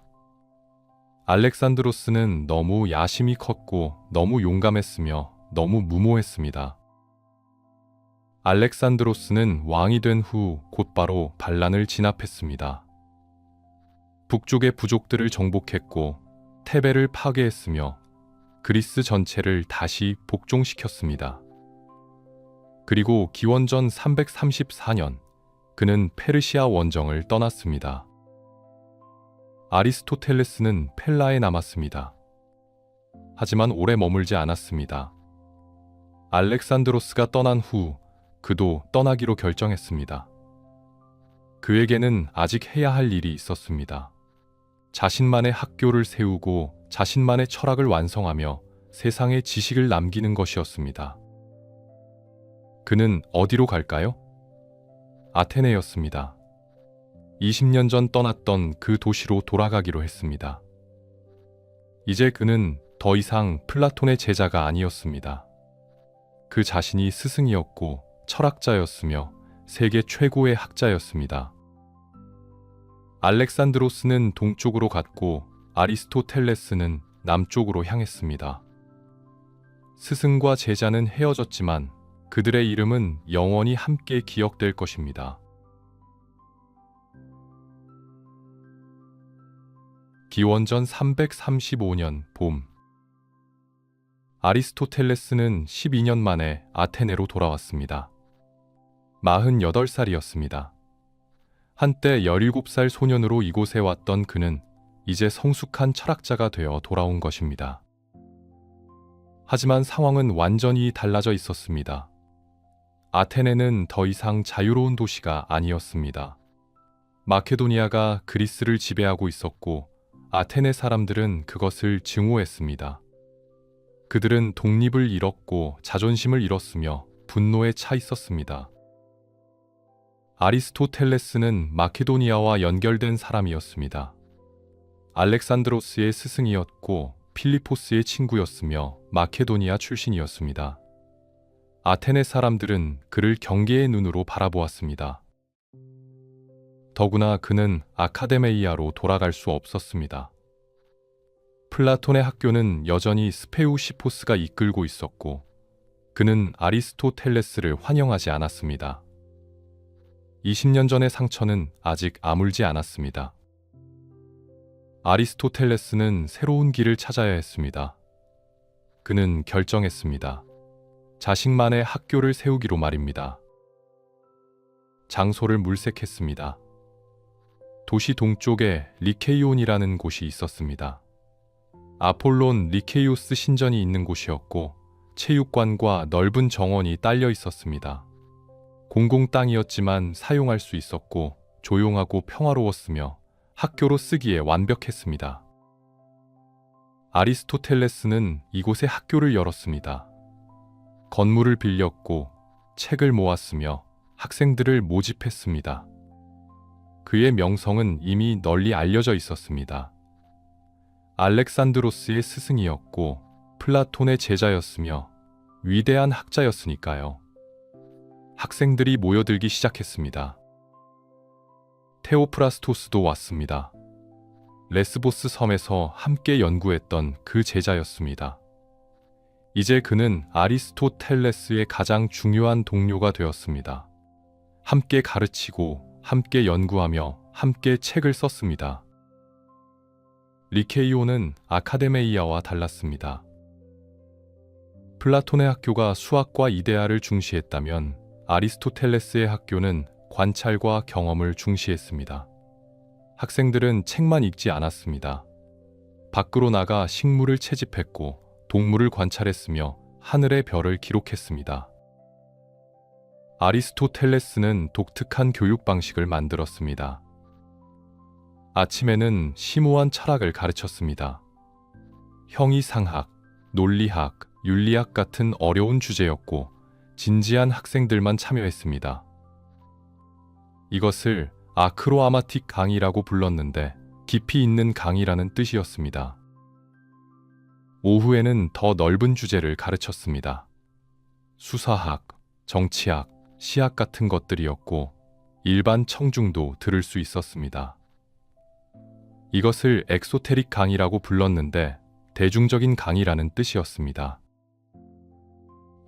알렉산드로스는 너무 야심이 컸고 너무 용감했으며 너무 무모했습니다. 알렉산드로스는 왕이 된 후 곧바로 반란을 진압했습니다. 북쪽의 부족들을 정복했고 테베를 파괴했으며 그리스 전체를 다시 복종시켰습니다. 그리고 기원전 334년 그는 페르시아 원정을 떠났습니다. 아리스토텔레스는 펠라에 남았습니다. 하지만 오래 머물지 않았습니다. 알렉산드로스가 떠난 후 그도 떠나기로 결정했습니다. 그에게는 아직 해야 할 일이 있었습니다. 자신만의 학교를 세우고 자신만의 철학을 완성하며 세상에 지식을 남기는 것이었습니다. 그는 어디로 갈까요? 아테네였습니다. 20년 전 떠났던 그 도시로 돌아가기로 했습니다. 이제 그는 더 이상 플라톤의 제자가 아니었습니다. 그 자신이 스승이었고 철학자였으며 세계 최고의 학자였습니다. 알렉산드로스는 동쪽으로 갔고 아리스토텔레스는 남쪽으로 향했습니다. 스승과 제자는 헤어졌지만 그들의 이름은 영원히 함께 기억될 것입니다. 기원전 335년 봄, 아리스토텔레스는 12년 만에 아테네로 돌아왔습니다. 48살이었습니다. 한때 17살 소년으로 이곳에 왔던 그는 이제 성숙한 철학자가 되어 돌아온 것입니다. 하지만 상황은 완전히 달라져 있었습니다. 아테네는 더 이상 자유로운 도시가 아니었습니다. 마케도니아가 그리스를 지배하고 있었고 아테네 사람들은 그것을 증오했습니다. 그들은 독립을 잃었고 자존심을 잃었으며 분노에 차 있었습니다. 아리스토텔레스는 마케도니아와 연결된 사람이었습니다. 알렉산드로스의 스승이었고 필리포스의 친구였으며 마케도니아 출신이었습니다. 아테네 사람들은 그를 경계의 눈으로 바라보았습니다. 더구나 그는 아카데메이아로 돌아갈 수 없었습니다. 플라톤의 학교는 여전히 스페우시포스가 이끌고 있었고 그는 아리스토텔레스를 환영하지 않았습니다. 20년 전의 상처는 아직 아물지 않았습니다. 아리스토텔레스는 새로운 길을 찾아야 했습니다. 그는 결정했습니다. 자신만의 학교를 세우기로 말입니다. 장소를 물색했습니다. 도시 동쪽에 리케이온이라는 곳이 있었습니다. 아폴론 리케이오스 신전이 있는 곳이었고 체육관과 넓은 정원이 딸려 있었습니다. 공공 땅이었지만 사용할 수 있었고 조용하고 평화로웠으며 학교로 쓰기에 완벽했습니다. 아리스토텔레스는 이곳에 학교를 열었습니다. 건물을 빌렸고 책을 모았으며 학생들을 모집했습니다. 그의 명성은 이미 널리 알려져 있었습니다. 알렉산드로스의 스승이었고 플라톤의 제자였으며 위대한 학자였으니까요. 학생들이 모여들기 시작했습니다. 테오프라스토스도 왔습니다. 레스보스 섬에서 함께 연구했던 그 제자였습니다. 이제 그는 아리스토텔레스의 가장 중요한 동료가 되었습니다. 함께 가르치고 함께 연구하며 함께 책을 썼습니다. 리케이온은 아카데메이아와 달랐습니다. 플라톤의 학교가 수학과 이데아를 중시했다면 아리스토텔레스의 학교는 관찰과 경험을 중시했습니다. 학생들은 책만 읽지 않았습니다. 밖으로 나가 식물을 채집했고 동물을 관찰했으며 하늘의 별을 기록했습니다. 아리스토텔레스는 독특한 교육 방식을 만들었습니다. 아침에는 심오한 철학을 가르쳤습니다. 형이상학, 논리학, 윤리학 같은 어려운 주제였고 진지한 학생들만 참여했습니다. 이것을 아크로아마틱 강의라고 불렀는데 깊이 있는 강의라는 뜻이었습니다. 오후에는 더 넓은 주제를 가르쳤습니다. 수사학, 정치학, 시학 같은 것들이었고 일반 청중도 들을 수 있었습니다. 이것을 엑소테릭 강의라고 불렀는데 대중적인 강의라는 뜻이었습니다.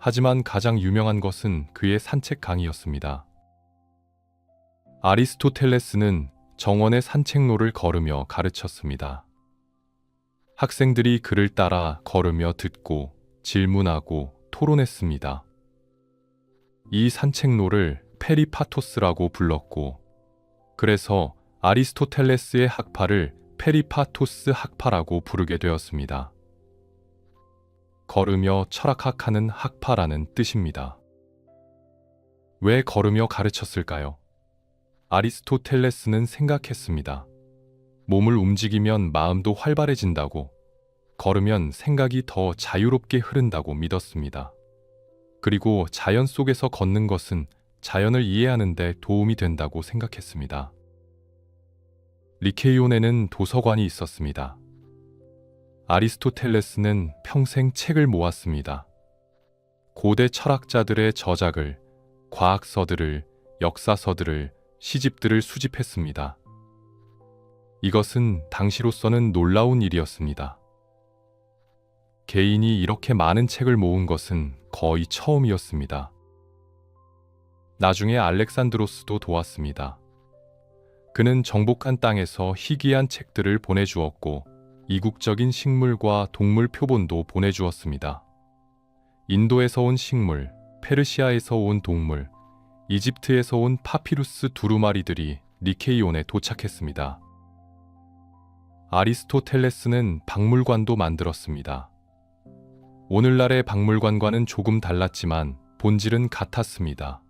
하지만 가장 유명한 것은 그의 산책 강의였습니다. 아리스토텔레스는 정원의 산책로를 걸으며 가르쳤습니다. 학생들이 그를 따라 걸으며 듣고 질문하고 토론했습니다. 이 산책로를 페리파토스라고 불렀고 그래서 아리스토텔레스의 학파를 페리파토스 학파라고 부르게 되었습니다. 걸으며 철학학하는 학파라는 뜻입니다. 왜 걸으며 가르쳤을까요? 아리스토텔레스는 생각했습니다. 몸을 움직이면 마음도 활발해진다고, 걸으면 생각이 더 자유롭게 흐른다고 믿었습니다. 그리고 자연 속에서 걷는 것은 자연을 이해하는 데 도움이 된다고 생각했습니다. 리케이온에는 도서관이 있었습니다. 아리스토텔레스는 평생 책을 모았습니다. 고대 철학자들의 저작을, 과학서들을, 역사서들을, 시집들을 수집했습니다. 이것은 당시로서는 놀라운 일이었습니다. 개인이 이렇게 많은 책을 모은 것은 거의 처음이었습니다. 나중에 알렉산드로스도 도왔습니다. 그는 정복한 땅에서 희귀한 책들을 보내주었고 이국적인 식물과 동물 표본도 보내주었습니다. 인도에서 온 식물, 페르시아에서 온 동물, 이집트에서 온 파피루스 두루마리들이 니케이온에 도착했습니다. 아리스토텔레스는 박물관도 만들었습니다. 오늘날의 박물관과는 조금 달랐지만 본질은 같았습니다.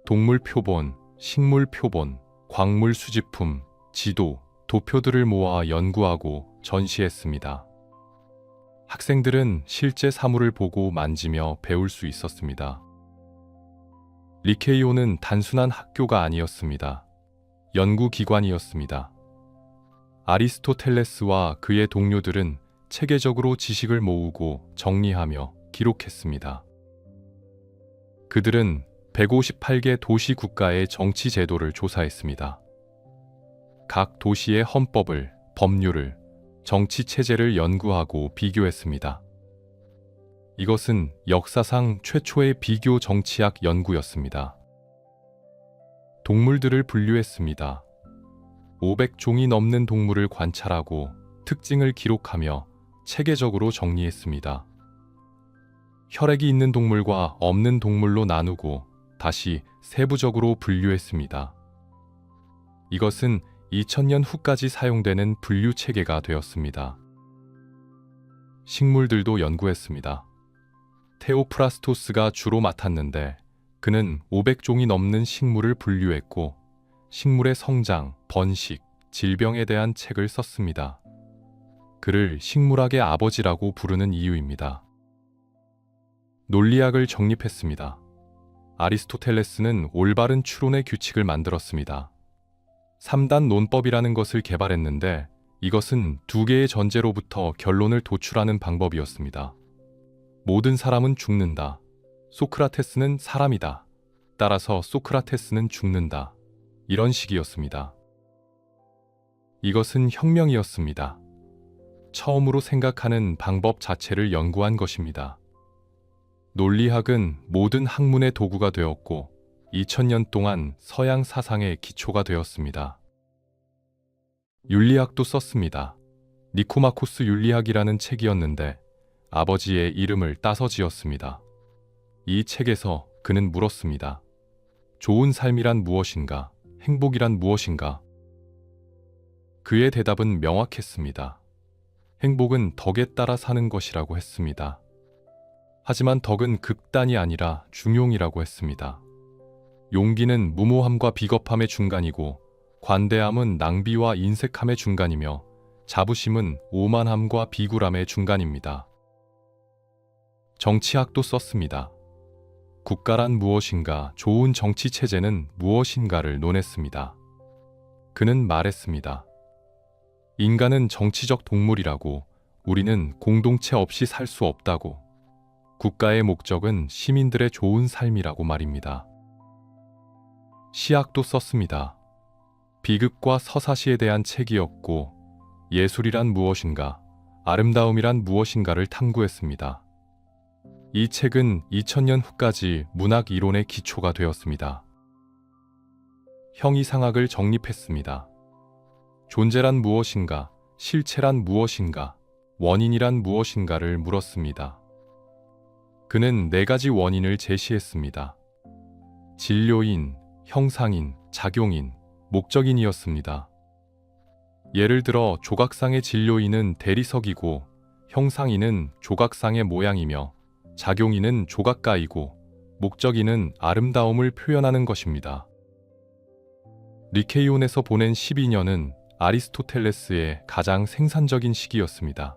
동물 표본, 식물 표본, 광물 수집품, 지도, 도표들을 모아 연구하고 전시했습니다. 학생들은 실제 사물을 보고 만지며 배울 수 있었습니다. 리케이온은 단순한 학교가 아니었습니다. 연구기관이었습니다. 아리스토텔레스와 그의 동료들은 체계적으로 지식을 모으고 정리하며 기록했습니다. 그들은 158개 도시 국가의 정치 제도를 조사했습니다. 각 도시의 헌법을, 법률을, 정치 체제를 연구하고 비교했습니다. 이것은 역사상 최초의 비교 정치학 연구였습니다. 동물들을 분류했습니다. 500종이 넘는 동물을 관찰하고 특징을 기록하며 체계적으로 정리했습니다. 혈액이 있는 동물과 없는 동물로 나누고 다시 세부적으로 분류했습니다. 이것은 2000년 후까지 사용되는 분류 체계가 되었습니다. 식물들도 연구했습니다. 테오프라스토스가 주로 맡았는데 그는 500종이 넘는 식물을 분류했고 식물의 성장, 번식, 질병에 대한 책을 썼습니다. 그를 식물학의 아버지라고 부르는 이유입니다. 논리학을 정립했습니다. 아리스토텔레스는 올바른 추론의 규칙을 만들었습니다. 3단 논법이라는 것을 개발했는데 이것은 두 개의 전제로부터 결론을 도출하는 방법이었습니다. 모든 사람은 죽는다. 소크라테스는 사람이다. 따라서 소크라테스는 죽는다. 이런 식이었습니다. 이것은 혁명이었습니다. 처음으로 생각하는 방법 자체를 연구한 것입니다. 논리학은 모든 학문의 도구가 되었고 2000년 동안 서양 사상의 기초가 되었습니다. 윤리학도 썼습니다. 니코마코스 윤리학이라는 책이었는데 아버지의 이름을 따서 지었습니다. 이 책에서 그는 물었습니다. 좋은 삶이란 무엇인가? 행복이란 무엇인가? 그의 대답은 명확했습니다. 행복은 덕에 따라 사는 것이라고 했습니다. 하지만 덕은 극단이 아니라 중용이라고 했습니다. 용기는 무모함과 비겁함의 중간이고 관대함은 낭비와 인색함의 중간이며 자부심은 오만함과 비굴함의 중간입니다. 정치학도 썼습니다. 국가란 무엇인가, 좋은 정치 체제는 무엇인가를 논했습니다. 그는 말했습니다. 인간은 정치적 동물이라고, 우리는 공동체 없이 살 수 없다고. 국가의 목적은 시민들의 좋은 삶이라고 말입니다. 시학도 썼습니다. 비극과 서사시에 대한 책이었고 예술이란 무엇인가, 아름다움이란 무엇인가를 탐구했습니다. 이 책은 2000년 후까지 문학 이론의 기초가 되었습니다. 형이상학을 정립했습니다. 존재란 무엇인가, 실체란 무엇인가, 원인이란 무엇인가를 물었습니다. 그는 4가지 원인을 제시했습니다. 진료인, 형상인, 작용인, 목적인이었습니다. 예를 들어 조각상의 진료인은 대리석이고 형상인은 조각상의 모양이며 작용인은 조각가이고 목적인은 아름다움을 표현하는 것입니다. 리케이온에서 보낸 12년은 아리스토텔레스의 가장 생산적인 시기였습니다.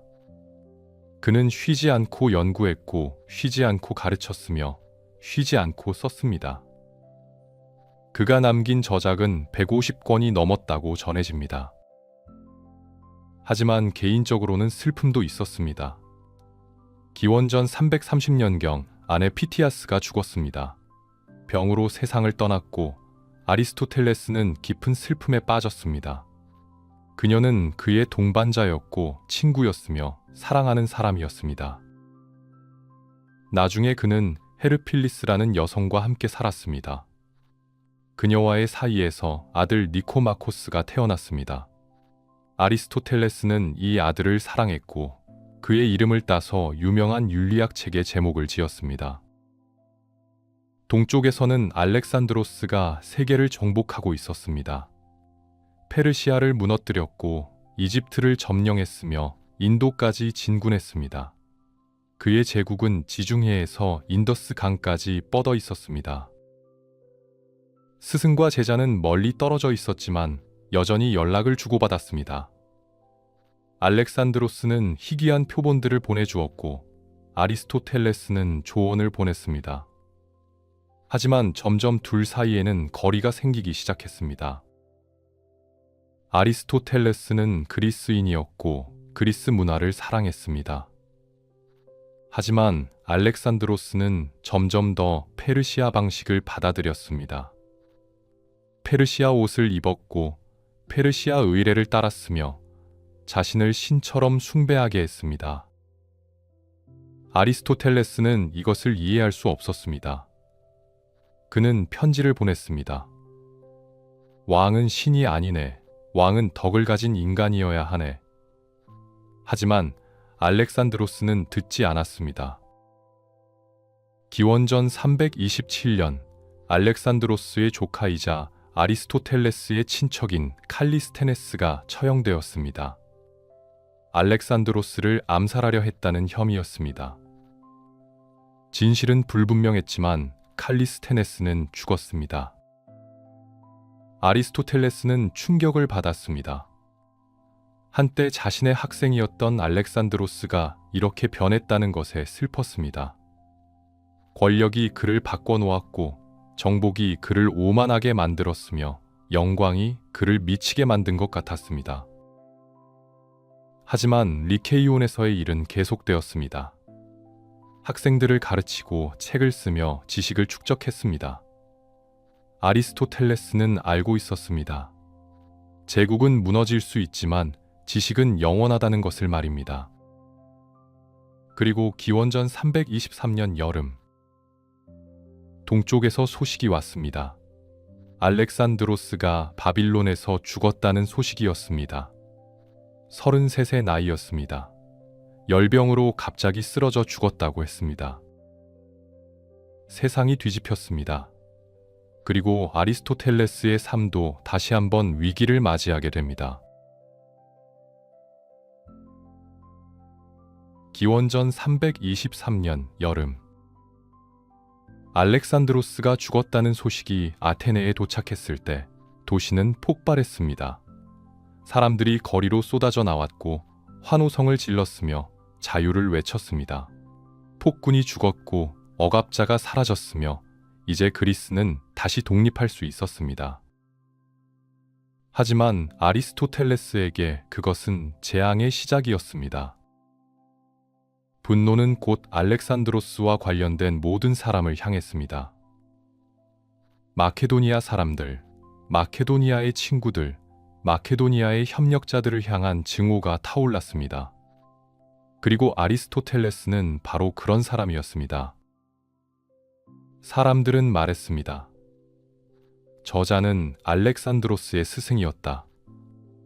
그는 쉬지 않고 연구했고 쉬지 않고 가르쳤으며 쉬지 않고 썼습니다. 그가 남긴 저작은 150권이 넘었다고 전해집니다. 하지만 개인적으로는 슬픔도 있었습니다. 기원전 330년경 아내 피티아스가 죽었습니다. 병으로 세상을 떠났고 아리스토텔레스는 깊은 슬픔에 빠졌습니다. 그녀는 그의 동반자였고 친구였으며 사랑하는 사람이었습니다. 나중에 그는 헤르필리스라는 여성과 함께 살았습니다. 그녀와의 사이에서 아들 니코마코스가 태어났습니다. 아리스토텔레스는 이 아들을 사랑했고 그의 이름을 따서 유명한 윤리학 책의 제목을 지었습니다. 동쪽에서는 알렉산드로스가 세계를 정복하고 있었습니다. 페르시아를 무너뜨렸고 이집트를 점령했으며 인도까지 진군했습니다. 그의 제국은 지중해에서 인더스 강까지 뻗어 있었습니다. 스승과 제자는 멀리 떨어져 있었지만 여전히 연락을 주고받았습니다. 알렉산드로스는 희귀한 표본들을 보내주었고 아리스토텔레스는 조언을 보냈습니다. 하지만 점점 둘 사이에는 거리가 생기기 시작했습니다. 아리스토텔레스는 그리스인이었고 그리스 문화를 사랑했습니다. 하지만 알렉산드로스는 점점 더 페르시아 방식을 받아들였습니다. 페르시아 옷을 입었고 페르시아 의례를 따랐으며 자신을 신처럼 숭배하게 했습니다. 아리스토텔레스는 이것을 이해할 수 없었습니다. 그는 편지를 보냈습니다. 왕은 신이 아니네. 왕은 덕을 가진 인간이어야 하네. 하지만 알렉산드로스는 듣지 않았습니다. 기원전 327년 알렉산드로스의 조카이자 아리스토텔레스의 친척인 칼리스테네스가 처형되었습니다. 알렉산드로스를 암살하려 했다는 혐의였습니다. 진실은 불분명했지만 칼리스테네스는 죽었습니다. 아리스토텔레스는 충격을 받았습니다. 한때 자신의 학생이었던 알렉산드로스가 이렇게 변했다는 것에 슬펐습니다. 권력이 그를 바꿔놓았고 정복이 그를 오만하게 만들었으며 영광이 그를 미치게 만든 것 같았습니다. 하지만 리케이온에서의 일은 계속되었습니다. 학생들을 가르치고 책을 쓰며 지식을 축적했습니다. 아리스토텔레스는 알고 있었습니다. 제국은 무너질 수 있지만 지식은 영원하다는 것을 말입니다. 그리고 기원전 323년 여름, 동쪽에서 소식이 왔습니다. 알렉산드로스가 바빌론에서 죽었다는 소식이었습니다. 33세 나이였습니다. 열병으로 갑자기 쓰러져 죽었다고 했습니다. 세상이 뒤집혔습니다. 그리고 아리스토텔레스의 삶도 다시 한번 위기를 맞이하게 됩니다. 기원전 323년 여름, 알렉산드로스가 죽었다는 소식이 아테네에 도착했을 때 도시는 폭발했습니다. 사람들이 거리로 쏟아져 나왔고 환호성을 질렀으며 자유를 외쳤습니다. 폭군이 죽었고 억압자가 사라졌으며 이제 그리스는 다시 독립할 수 있었습니다. 하지만 아리스토텔레스에게 그것은 재앙의 시작이었습니다. 분노는 곧 알렉산드로스와 관련된 모든 사람을 향했습니다. 마케도니아 사람들, 마케도니아의 친구들, 마케도니아의 협력자들을 향한 증오가 타올랐습니다. 그리고 아리스토텔레스는 바로 그런 사람이었습니다. 사람들은 말했습니다. 저자는 알렉산드로스의 스승이었다.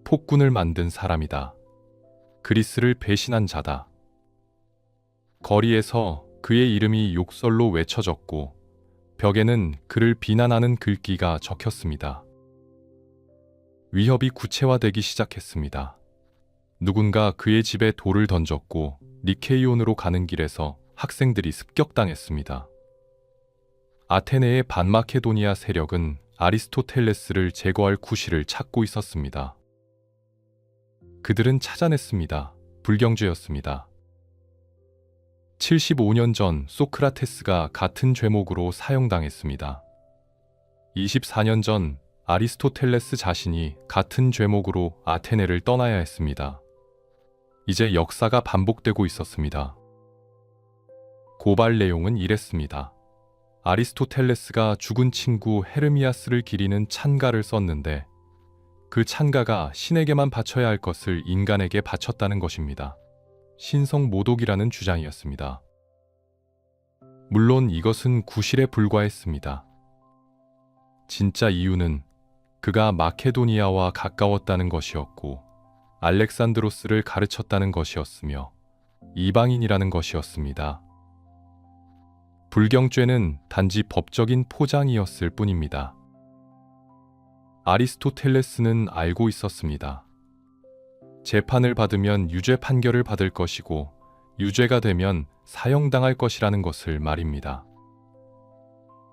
폭군을 만든 사람이다. 그리스를 배신한 자다. 거리에서 그의 이름이 욕설로 외쳐졌고 벽에는 그를 비난하는 글귀가 적혔습니다. 위협이 구체화되기 시작했습니다. 누군가 그의 집에 돌을 던졌고 니케이온으로 가는 길에서 학생들이 습격당했습니다. 아테네의 반마케도니아 세력은 아리스토텔레스를 제거할 구실을 찾고 있었습니다. 그들은 찾아냈습니다. 불경죄였습니다. 75년 전 소크라테스가 같은 죄목으로 사형당했습니다. 24년 전 아리스토텔레스 자신이 같은 죄목으로 아테네를 떠나야 했습니다. 이제 역사가 반복되고 있었습니다. 고발 내용은 이랬습니다. 아리스토텔레스가 죽은 친구 헤르미아스를 기리는 찬가를 썼는데 그 찬가가 신에게만 바쳐야 할 것을 인간에게 바쳤다는 것입니다. 신성모독이라는 주장이었습니다. 물론 이것은 구실에 불과했습니다. 진짜 이유는 그가 마케도니아와 가까웠다는 것이었고 알렉산드로스를 가르쳤다는 것이었으며 이방인이라는 것이었습니다. 불경죄는 단지 법적인 포장이었을 뿐입니다. 아리스토텔레스는 알고 있었습니다. 재판을 받으면 유죄 판결을 받을 것이고 유죄가 되면 사형당할 것이라는 것을 말입니다.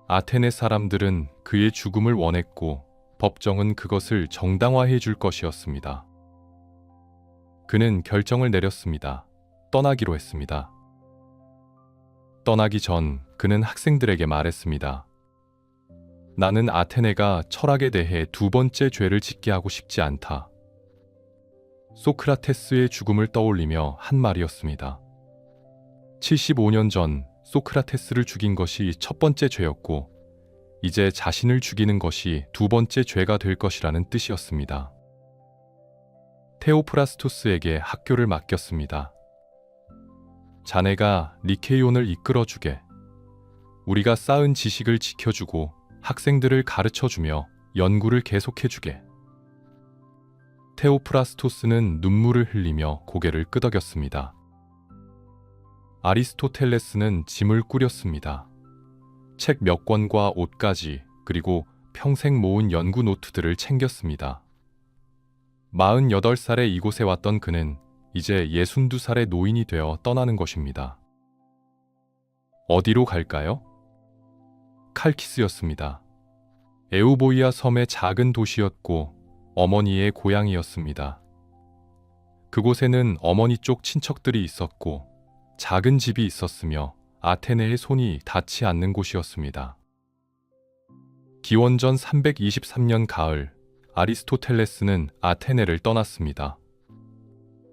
아테네 사람들은 그의 죽음을 원했고 법정은 그것을 정당화해 줄 것이었습니다. 그는 결정을 내렸습니다. 떠나기로 했습니다. 떠나기 전 그는 학생들에게 말했습니다. 나는 아테네가 철학에 대해 두 번째 죄를 짓게 하고 싶지 않다. 소크라테스의 죽음을 떠올리며 한 말이었습니다. 75년 전 소크라테스를 죽인 것이 첫 번째 죄였고 이제 자신을 죽이는 것이 두 번째 죄가 될 것이라는 뜻이었습니다. 테오프라스토스에게 학교를 맡겼습니다. 자네가 니케이온을 이끌어주게. 우리가 쌓은 지식을 지켜주고 학생들을 가르쳐주며 연구를 계속해주게. 테오프라스토스는 눈물을 흘리며 고개를 끄덕였습니다. 아리스토텔레스는 짐을 꾸렸습니다. 책 몇 권과 옷까지 그리고 평생 모은 연구 노트들을 챙겼습니다. 48살에 이곳에 왔던 그는 이제 62살의 노인이 되어 떠나는 것입니다. 어디로 갈까요? 칼키스였습니다. 에우보이아 섬의 작은 도시였고 어머니의 고향이었습니다. 그곳에는 어머니 쪽 친척들이 있었고 작은 집이 있었으며 아테네의 손이 닿지 않는 곳이었습니다. 기원전 323년 가을 아리스토텔레스는 아테네를 떠났습니다.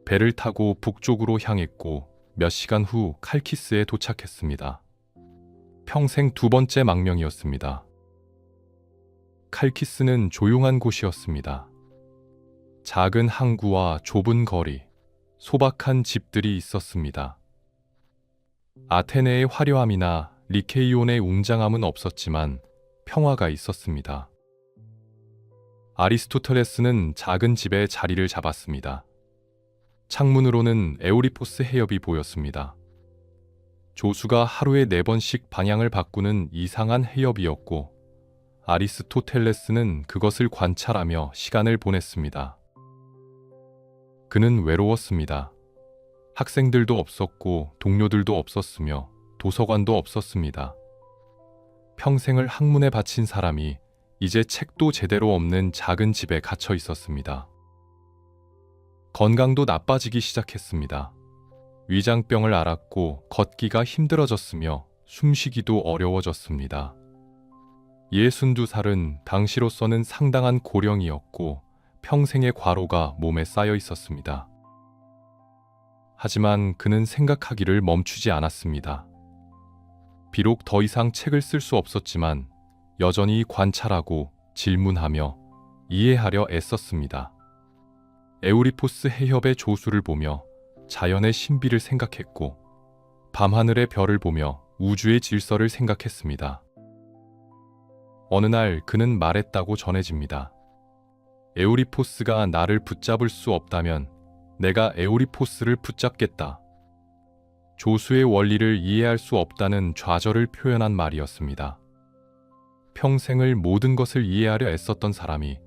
배를 타고 북쪽으로 향했고 몇 시간 후 칼키스에 도착했습니다. 평생 두 번째 망명이었습니다. 칼키스는 조용한 곳이었습니다. 작은 항구와 좁은 거리, 소박한 집들이 있었습니다. 아테네의 화려함이나 리케이온의 웅장함은 없었지만 평화가 있었습니다. 아리스토텔레스는 작은 집에 자리를 잡았습니다. 창문으로는 에우리포스 해협이 보였습니다. 조수가 하루에 4번씩 방향을 바꾸는 이상한 해협이었고 아리스토텔레스는 그것을 관찰하며 시간을 보냈습니다. 그는 외로웠습니다. 학생들도 없었고 동료들도 없었으며 도서관도 없었습니다. 평생을 학문에 바친 사람이 이제 책도 제대로 없는 작은 집에 갇혀 있었습니다. 건강도 나빠지기 시작했습니다. 위장병을 앓았고 걷기가 힘들어졌으며 숨쉬기도 어려워졌습니다. 62살은 당시로서는 상당한 고령이었고 평생의 과로가 몸에 쌓여 있었습니다. 하지만 그는 생각하기를 멈추지 않았습니다. 비록 더 이상 책을 쓸 수 없었지만 여전히 관찰하고 질문하며 이해하려 애썼습니다. 에우리포스 해협의 조수를 보며 자연의 신비를 생각했고 밤하늘의 별을 보며 우주의 질서를 생각했습니다. 어느 날 그는 말했다고 전해집니다. 에우리포스가 나를 붙잡을 수 없다면 내가 에우리포스를 붙잡겠다. 조수의 원리를 이해할 수 없다는 좌절을 표현한 말이었습니다. 평생을 모든 것을 이해하려 애썼던 사람이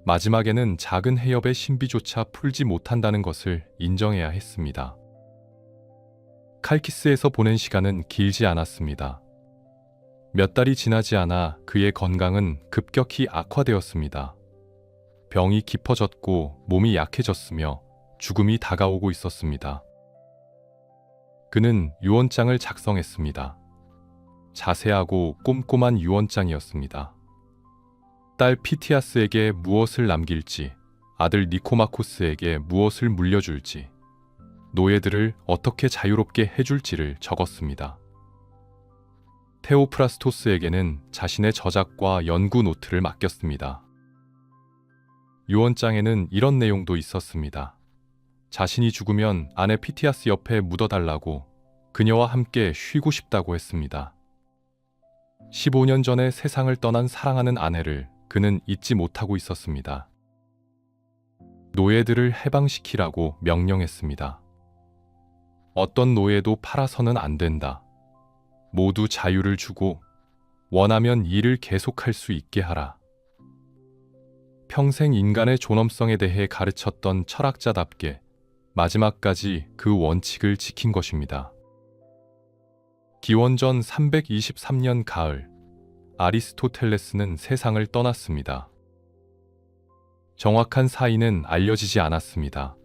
마지막에는 작은 해협의 신비조차 풀지 못한다는 것을 인정해야 했습니다. 칼키스에서 보낸 시간은 길지 않았습니다. 몇 달이 지나지 않아 그의 건강은 급격히 악화되었습니다. 병이 깊어졌고 몸이 약해졌으며 죽음이 다가오고 있었습니다. 그는 유언장을 작성했습니다. 자세하고 꼼꼼한 유언장이었습니다. 딸 피티아스에게 무엇을 남길지, 아들 니코마코스에게 무엇을 물려줄지, 노예들을 어떻게 자유롭게 해줄지를 적었습니다. 테오프라스토스에게는 자신의 저작과 연구 노트를 맡겼습니다. 유언장에는 이런 내용도 있었습니다. 자신이 죽으면 아내 피티아스 옆에 묻어달라고, 그녀와 함께 쉬고 싶다고 했습니다. 15년 전에 세상을 떠난 사랑하는 아내를 그는 잊지 못하고 있었습니다. 노예들을 해방시키라고 명령했습니다. 어떤 노예도 팔아서는 안 된다. 모두 자유를 주고 원하면 일을 계속할 수 있게 하라. 평생 인간의 존엄성에 대해 가르쳤던 철학자답게 마지막까지 그 원칙을 지킨 것입니다. 기원전 323년 가을, 아리스토텔레스는 세상을 떠났습니다. 정확한 사인은 알려지지 않았습니다.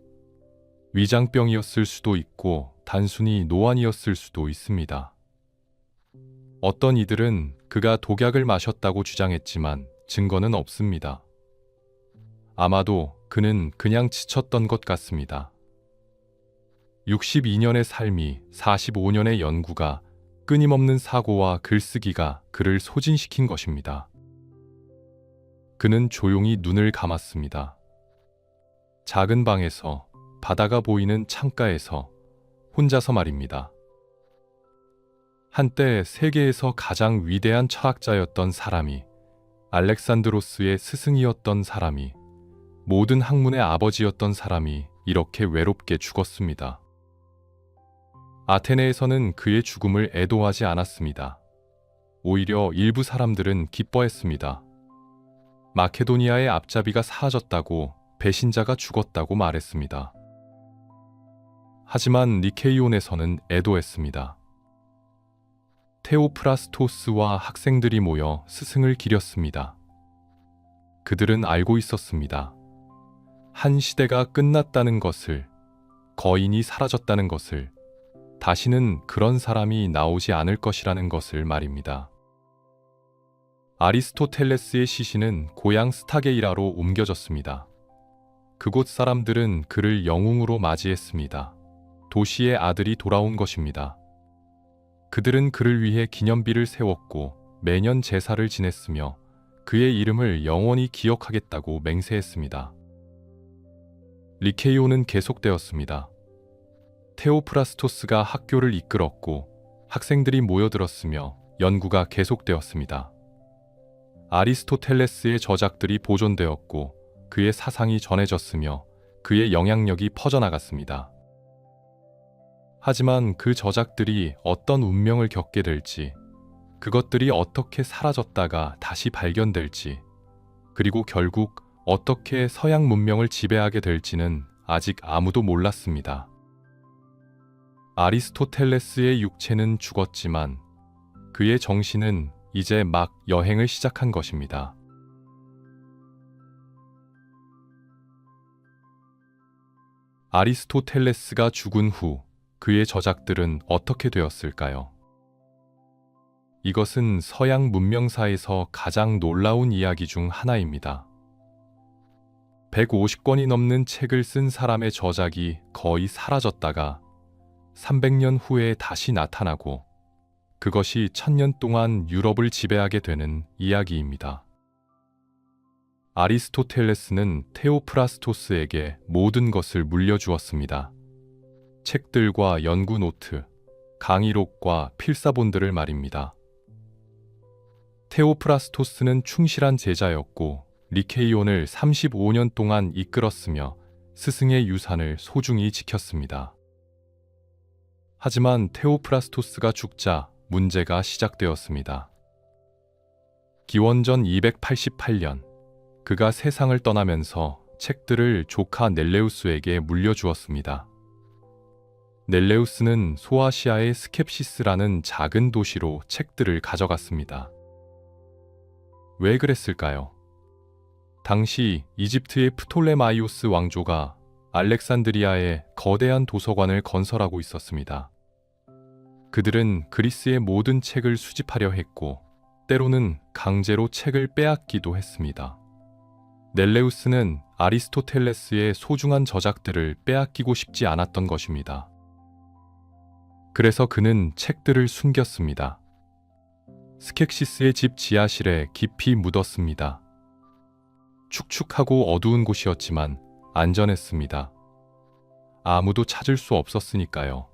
위장병이었을 수도 있고 단순히 노안이었을 수도 있습니다. 어떤 이들은 그가 독약을 마셨다고 주장했지만 증거는 없습니다. 아마도 그는 그냥 지쳤던 것 같습니다. 62년의 삶이 45년의 연구가 끊임없는 사고와 글쓰기가 그를 소진시킨 것입니다. 그는 조용히 눈을 감았습니다. 작은 방에서, 바다가 보이는 창가에서 혼자서 말입니다. 한때 세계에서 가장 위대한 철학자였던 사람이, 알렉산드로스의 스승이었던 사람이, 모든 학문의 아버지였던 사람이 이렇게 외롭게 죽었습니다. 아테네에서는 그의 죽음을 애도하지 않았습니다. 오히려 일부 사람들은 기뻐했습니다. 마케도니아의 앞잡이가 사라졌다고, 배신자가 죽었다고 말했습니다. 하지만 니케이온에서는 애도했습니다. 테오프라스토스와 학생들이 모여 스승을 기렸습니다. 그들은 알고 있었습니다. 한 시대가 끝났다는 것을, 거인이 사라졌다는 것을, 다시는 그런 사람이 나오지 않을 것이라는 것을 말입니다. 아리스토텔레스의 시신은 고향 스타게이라로 옮겨졌습니다. 그곳 사람들은 그를 영웅으로 맞이했습니다. 도시의 아들이 돌아온 것입니다. 그들은 그를 위해 기념비를 세웠고 매년 제사를 지냈으며 그의 이름을 영원히 기억하겠다고 맹세했습니다. 리케이온은 계속되었습니다. 테오프라스토스가 학교를 이끌었고 학생들이 모여들었으며 연구가 계속되었습니다. 아리스토텔레스의 저작들이 보존되었고 그의 사상이 전해졌으며 그의 영향력이 퍼져나갔습니다. 하지만 그 저작들이 어떤 운명을 겪게 될지, 그것들이 어떻게 사라졌다가 다시 발견될지, 그리고 결국 어떻게 서양 문명을 지배하게 될지는 아직 아무도 몰랐습니다. 아리스토텔레스의 육체는 죽었지만 그의 정신은 이제 막 여행을 시작한 것입니다. 아리스토텔레스가 죽은 후 그의 저작들은 어떻게 되었을까요? 이것은 서양 문명사에서 가장 놀라운 이야기 중 하나입니다. 150권이 넘는 책을 쓴 사람의 저작이 거의 사라졌다가 300년 후에 다시 나타나고 그것이 1000년 동안 유럽을 지배하게 되는 이야기입니다. 아리스토텔레스는 테오프라스토스에게 모든 것을 물려주었습니다. 책들과 연구 노트, 강의록과 필사본들을 말입니다. 테오프라스토스는 충실한 제자였고 리케이온을 35년 동안 이끌었으며 스승의 유산을 소중히 지켰습니다. 하지만 테오프라스토스가 죽자 문제가 시작되었습니다. 기원전 288년, 그가 세상을 떠나면서 책들을 조카 넬레우스에게 물려주었습니다. 넬레우스는 소아시아의 스캡시스라는 작은 도시로 책들을 가져갔습니다. 왜 그랬을까요? 당시 이집트의 프톨레마이오스 왕조가 알렉산드리아에 거대한 도서관을 건설하고 있었습니다. 그들은 그리스의 모든 책을 수집하려 했고, 때로는 강제로 책을 빼앗기도 했습니다. 넬레우스는 아리스토텔레스의 소중한 저작들을 빼앗기고 싶지 않았던 것입니다. 그래서 그는 책들을 숨겼습니다. 스켑시스의 집 지하실에 깊이 묻었습니다. 축축하고 어두운 곳이었지만 안전했습니다. 아무도 찾을 수 없었으니까요.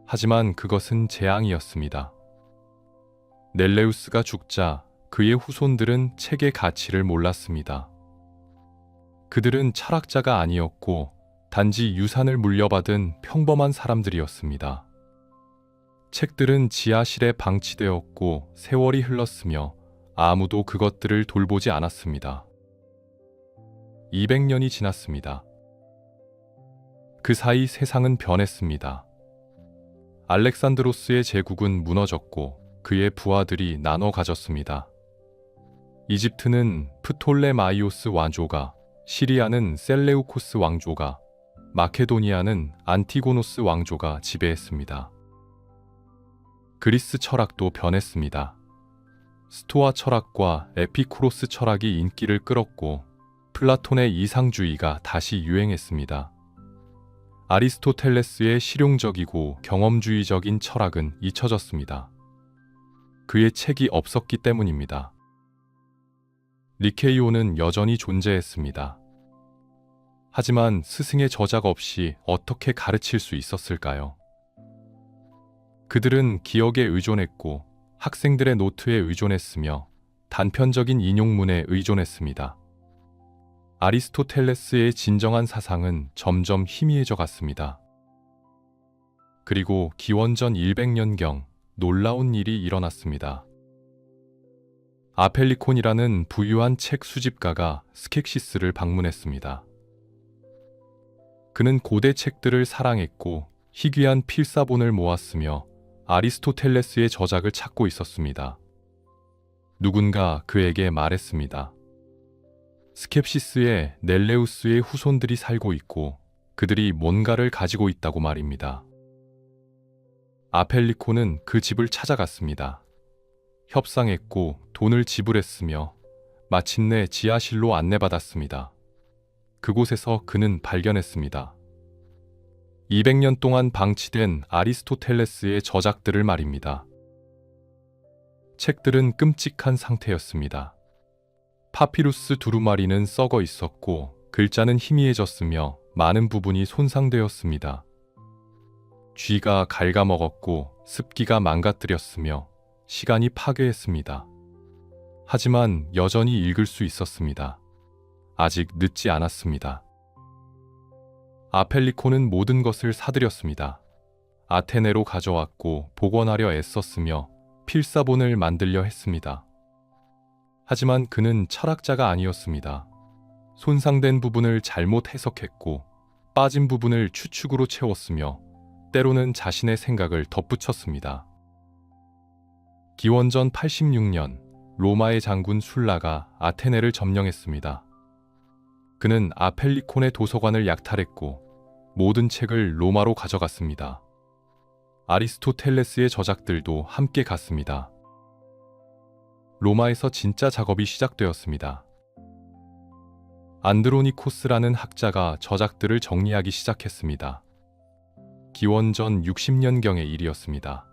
하지만 그것은 재앙이었습니다. 넬레우스가 죽자 그의 후손들은 책의 가치를 몰랐습니다. 그들은 철학자가 아니었고 단지 유산을 물려받은 평범한 사람들이었습니다. 책들은 지하실에 방치되었고 세월이 흘렀으며 아무도 그것들을 돌보지 않았습니다. 200년이 지났습니다. 그 사이 세상은 변했습니다. 알렉산드로스의 제국은 무너졌고 그의 부하들이 나눠 가졌습니다. 이집트는 프톨레마이오스 왕조가, 시리아는 셀레우코스 왕조가, 마케도니아는 안티고노스 왕조가 지배했습니다. 그리스 철학도 변했습니다. 스토아 철학과 에피쿠로스 철학이 인기를 끌었고 플라톤의 이상주의가 다시 유행했습니다. 아리스토텔레스의 실용적이고 경험주의적인 철학은 잊혀졌습니다. 그의 책이 없었기 때문입니다. 니케이오는 여전히 존재했습니다. 하지만 스승의 저작 없이 어떻게 가르칠 수 있었을까요? 그들은 기억에 의존했고 학생들의 노트에 의존했으며 단편적인 인용문에 의존했습니다. 아리스토텔레스의 진정한 사상은 점점 희미해져 갔습니다. 그리고 기원전 100년경 놀라운 일이 일어났습니다. 아펠리콘이라는 부유한 책 수집가가 스켑시스를 방문했습니다. 그는 고대 책들을 사랑했고 희귀한 필사본을 모았으며 아리스토텔레스의 저작을 찾고 있었습니다. 누군가 그에게 말했습니다. 스켑시스에 넬레우스의 후손들이 살고 있고 그들이 뭔가를 가지고 있다고 말입니다. 아펠리콘은 그 집을 찾아갔습니다. 협상했고 돈을 지불했으며 마침내 지하실로 안내받았습니다. 그곳에서 그는 발견했습니다. 200년 동안 방치된 아리스토텔레스의 저작들을 말입니다. 책들은 끔찍한 상태였습니다. 파피루스 두루마리는 썩어 있었고 글자는 희미해졌으며 많은 부분이 손상되었습니다. 쥐가 갉아먹었고 습기가 망가뜨렸으며 시간이 파괴했습니다. 하지만 여전히 읽을 수 있었습니다. 아직 늦지 않았습니다. 아펠리콘은 모든 것을 사들였습니다. 아테네로 가져왔고 복원하려 애썼으며 필사본을 만들려 했습니다. 하지만 그는 철학자가 아니었습니다. 손상된 부분을 잘못 해석했고 빠진 부분을 추측으로 채웠으며 때로는 자신의 생각을 덧붙였습니다. 기원전 86년 로마의 장군 술라가 아테네를 점령했습니다. 그는 아펠리콘의 도서관을 약탈했고 모든 책을 로마로 가져갔습니다. 아리스토텔레스의 저작들도 함께 갔습니다. 로마에서 진짜 작업이 시작되었습니다. 안드로니코스라는 학자가 저작들을 정리하기 시작했습니다. 기원전 60년경의 일이었습니다.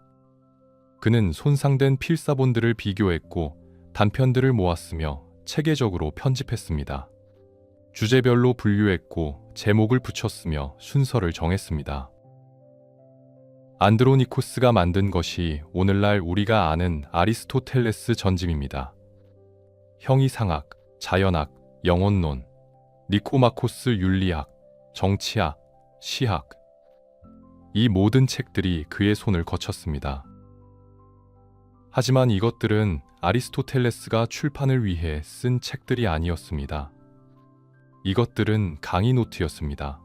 그는 손상된 필사본들을 비교했고 단편들을 모았으며 체계적으로 편집했습니다. 주제별로 분류했고 제목을 붙였으며 순서를 정했습니다. 안드로니코스가 만든 것이 오늘날 우리가 아는 아리스토텔레스 전집입니다. 형이상학, 자연학, 영혼론, 니코마코스 윤리학, 정치학, 시학. 이 모든 책들이 그의 손을 거쳤습니다. 하지만 이것들은 아리스토텔레스가 출판을 위해 쓴 책들이 아니었습니다. 이것들은 강의 노트였습니다.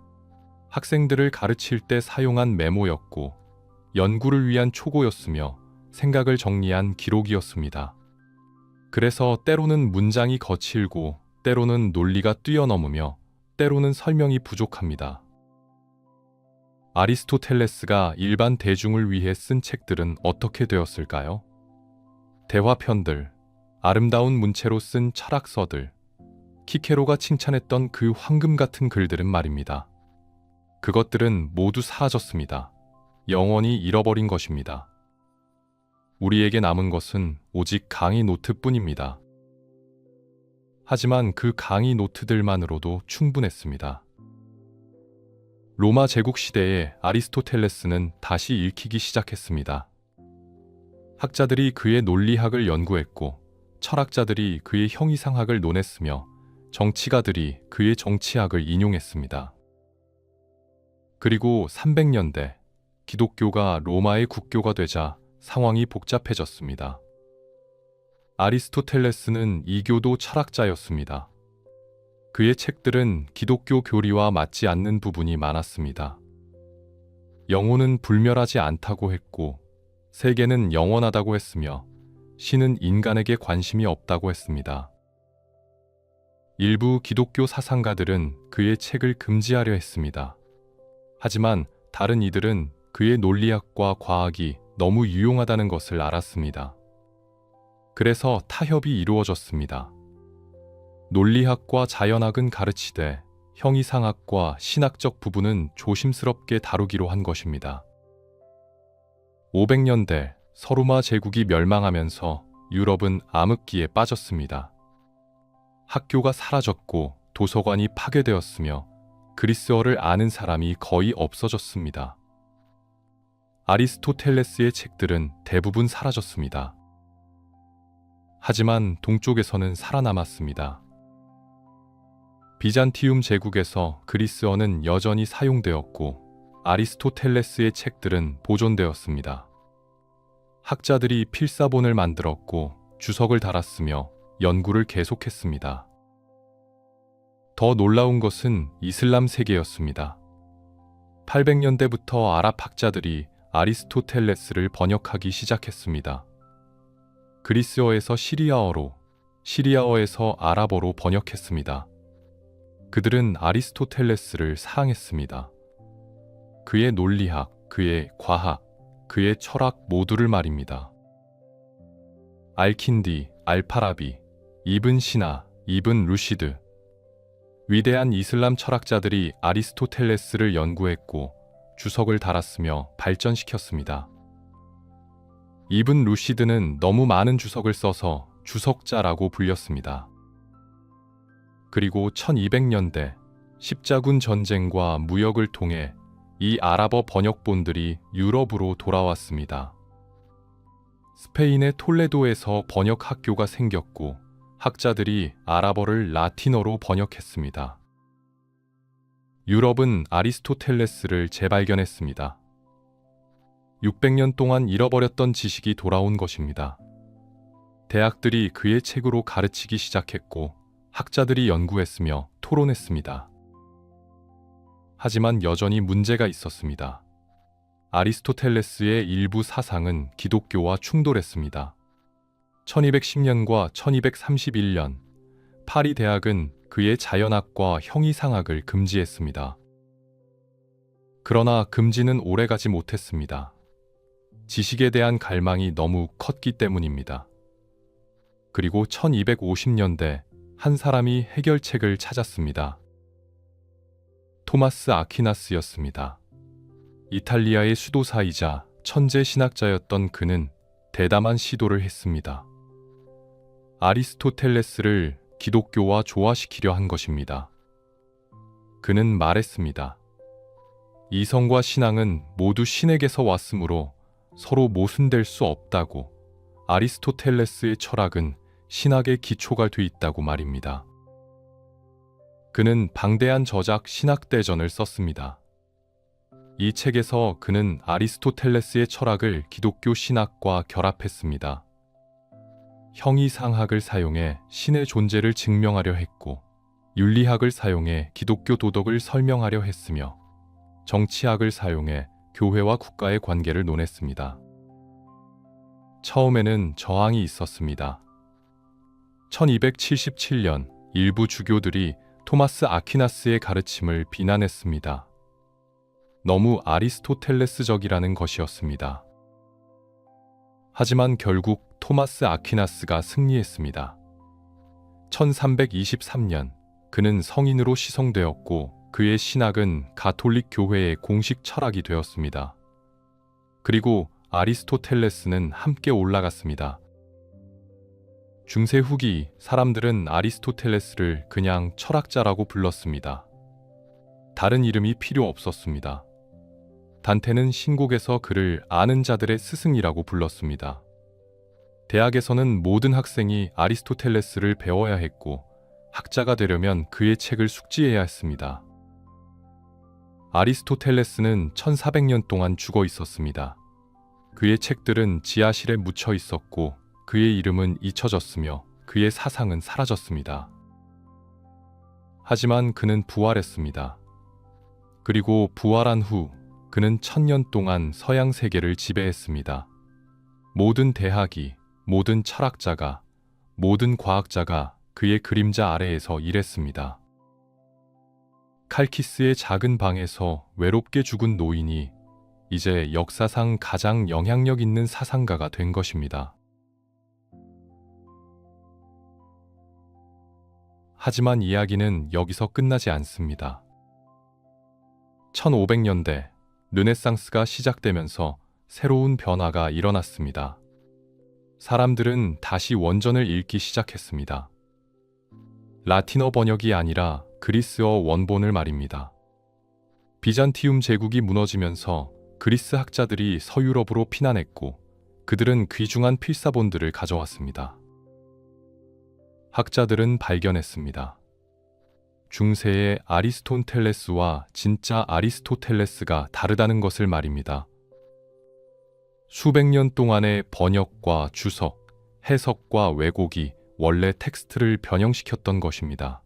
학생들을 가르칠 때 사용한 메모였고 연구를 위한 초고였으며 생각을 정리한 기록이었습니다. 그래서 때로는 문장이 거칠고 때로는 논리가 뛰어넘으며 때로는 설명이 부족합니다. 아리스토텔레스가 일반 대중을 위해 쓴 책들은 어떻게 되었을까요? 대화편들, 아름다운 문체로 쓴 철학서들, 키케로가 칭찬했던 그 황금 같은 글들은 말입니다. 그것들은 모두 사라졌습니다. 영원히 잃어버린 것입니다. 우리에게 남은 것은 오직 강의 노트뿐입니다. 하지만 그 강의 노트들만으로도 충분했습니다. 로마 제국 시대에 아리스토텔레스는 다시 읽히기 시작했습니다. 학자들이 그의 논리학을 연구했고 철학자들이 그의 형이상학을 논했으며 정치가들이 그의 정치학을 인용했습니다. 그리고 300년대 기독교가 로마의 국교가 되자 상황이 복잡해졌습니다. 아리스토텔레스는 이교도 철학자였습니다. 그의 책들은 기독교 교리와 맞지 않는 부분이 많았습니다. 영혼은 불멸하지 않다고 했고 세계는 영원하다고 했으며 신은 인간에게 관심이 없다고 했습니다. 일부 기독교 사상가들은 그의 책을 금지하려 했습니다. 하지만 다른 이들은 그의 논리학과 과학이 너무 유용하다는 것을 알았습니다. 그래서 타협이 이루어졌습니다. 논리학과 자연학은 가르치되 형이상학과 신학적 부분은 조심스럽게 다루기로 한 것입니다. 500년대 서로마 제국이 멸망하면서 유럽은 암흑기에 빠졌습니다. 학교가 사라졌고 도서관이 파괴되었으며 그리스어를 아는 사람이 거의 없어졌습니다. 아리스토텔레스의 책들은 대부분 사라졌습니다. 하지만 동쪽에서는 살아남았습니다. 비잔티움 제국에서 그리스어는 여전히 사용되었고 아리스토텔레스의 책들은 보존되었습니다. 학자들이 필사본을 만들었고 주석을 달았으며 연구를 계속했습니다. 더 놀라운 것은 이슬람 세계였습니다. 800년대부터 아랍 학자들이 아리스토텔레스를 번역하기 시작했습니다. 그리스어에서 시리아어로, 시리아어에서 아랍어로 번역했습니다. 그들은 아리스토텔레스를 사랑했습니다. 그의 논리학, 그의 과학, 그의 철학 모두를 말입니다. 알킨디, 알파라비, 이븐 시나, 이븐 루시드. 위대한 이슬람 철학자들이 아리스토텔레스를 연구했고 주석을 달았으며 발전시켰습니다. 이븐 루시드는 너무 많은 주석을 써서 주석자라고 불렸습니다. 그리고 1200년대 십자군 전쟁과 무역을 통해 이 아랍어 번역본들이 유럽으로 돌아왔습니다. 스페인의 톨레도에서 번역 학교가 생겼고 학자들이 아랍어를 라틴어로 번역했습니다. 유럽은 아리스토텔레스를 재발견했습니다. 600년 동안 잃어버렸던 지식이 돌아온 것입니다. 대학들이 그의 책으로 가르치기 시작했고 학자들이 연구했으며 토론했습니다. 하지만 여전히 문제가 있었습니다. 아리스토텔레스의 일부 사상은 기독교와 충돌했습니다. 1210년과 1231년 파리 대학은 그의 자연학과 형이상학을 금지했습니다. 그러나 금지는 오래가지 못했습니다. 지식에 대한 갈망이 너무 컸기 때문입니다. 그리고 1250년대 한 사람이 해결책을 찾았습니다. 토마스 아퀴나스였습니다. 이탈리아의 수도사이자 천재 신학자였던 그는 대담한 시도를 했습니다. 아리스토텔레스를 기독교와 조화시키려 한 것입니다. 그는 말했습니다. 이성과 신앙은 모두 신에게서 왔으므로 서로 모순될 수 없다고. 아리스토텔레스의 철학은 신학의 기초가 돼 있다고 말입니다. 그는 방대한 저작 신학대전을 썼습니다. 이 책에서 그는 아리스토텔레스의 철학을 기독교 신학과 결합했습니다. 형이상학을 사용해 신의 존재를 증명하려 했고 윤리학을 사용해 기독교 도덕을 설명하려 했으며 정치학을 사용해 교회와 국가의 관계를 논했습니다. 처음에는 저항이 있었습니다. 1277년 일부 주교들이 토마스 아퀴나스의 가르침을 비난했습니다. 너무 아리스토텔레스적이라는 것이었습니다. 하지만 결국 토마스 아퀴나스가 승리했습니다. 1323년 그는 성인으로 시성되었고 그의 신학은 가톨릭 교회의 공식 철학이 되었습니다. 그리고 아리스토텔레스는 함께 올라갔습니다. 중세 후기 사람들은 아리스토텔레스를 그냥 철학자라고 불렀습니다. 다른 이름이 필요 없었습니다. 단테는 신곡에서 그를 아는 자들의 스승이라고 불렀습니다. 대학에서는 모든 학생이 아리스토텔레스를 배워야 했고 학자가 되려면 그의 책을 숙지해야 했습니다. 아리스토텔레스는 1400년 동안 죽어 있었습니다. 그의 책들은 지하실에 묻혀 있었고 그의 이름은 잊혀졌으며 그의 사상은 사라졌습니다. 하지만 그는 부활했습니다. 그리고 부활한 후 그는 1000년 동안 서양 세계를 지배했습니다. 모든 대학이, 모든 철학자가, 모든 과학자가 그의 그림자 아래에서 일했습니다. 칼키스의 작은 방에서 외롭게 죽은 노인이 이제 역사상 가장 영향력 있는 사상가가 된 것입니다. 하지만 이야기는 여기서 끝나지 않습니다. 1500년대 르네상스가 시작되면서 새로운 변화가 일어났습니다. 사람들은 다시 원전을 읽기 시작했습니다. 라틴어 번역이 아니라 그리스어 원본을 말입니다. 비잔티움 제국이 무너지면서 그리스 학자들이 서유럽으로 피난했고 그들은 귀중한 필사본들을 가져왔습니다. 학자들은 발견했습니다. 중세의 아리스토텔레스와 진짜 아리스토텔레스가 다르다는 것을 말입니다. 수백 년 동안의 번역과 주석, 해석과 왜곡이 원래 텍스트를 변형시켰던 것입니다.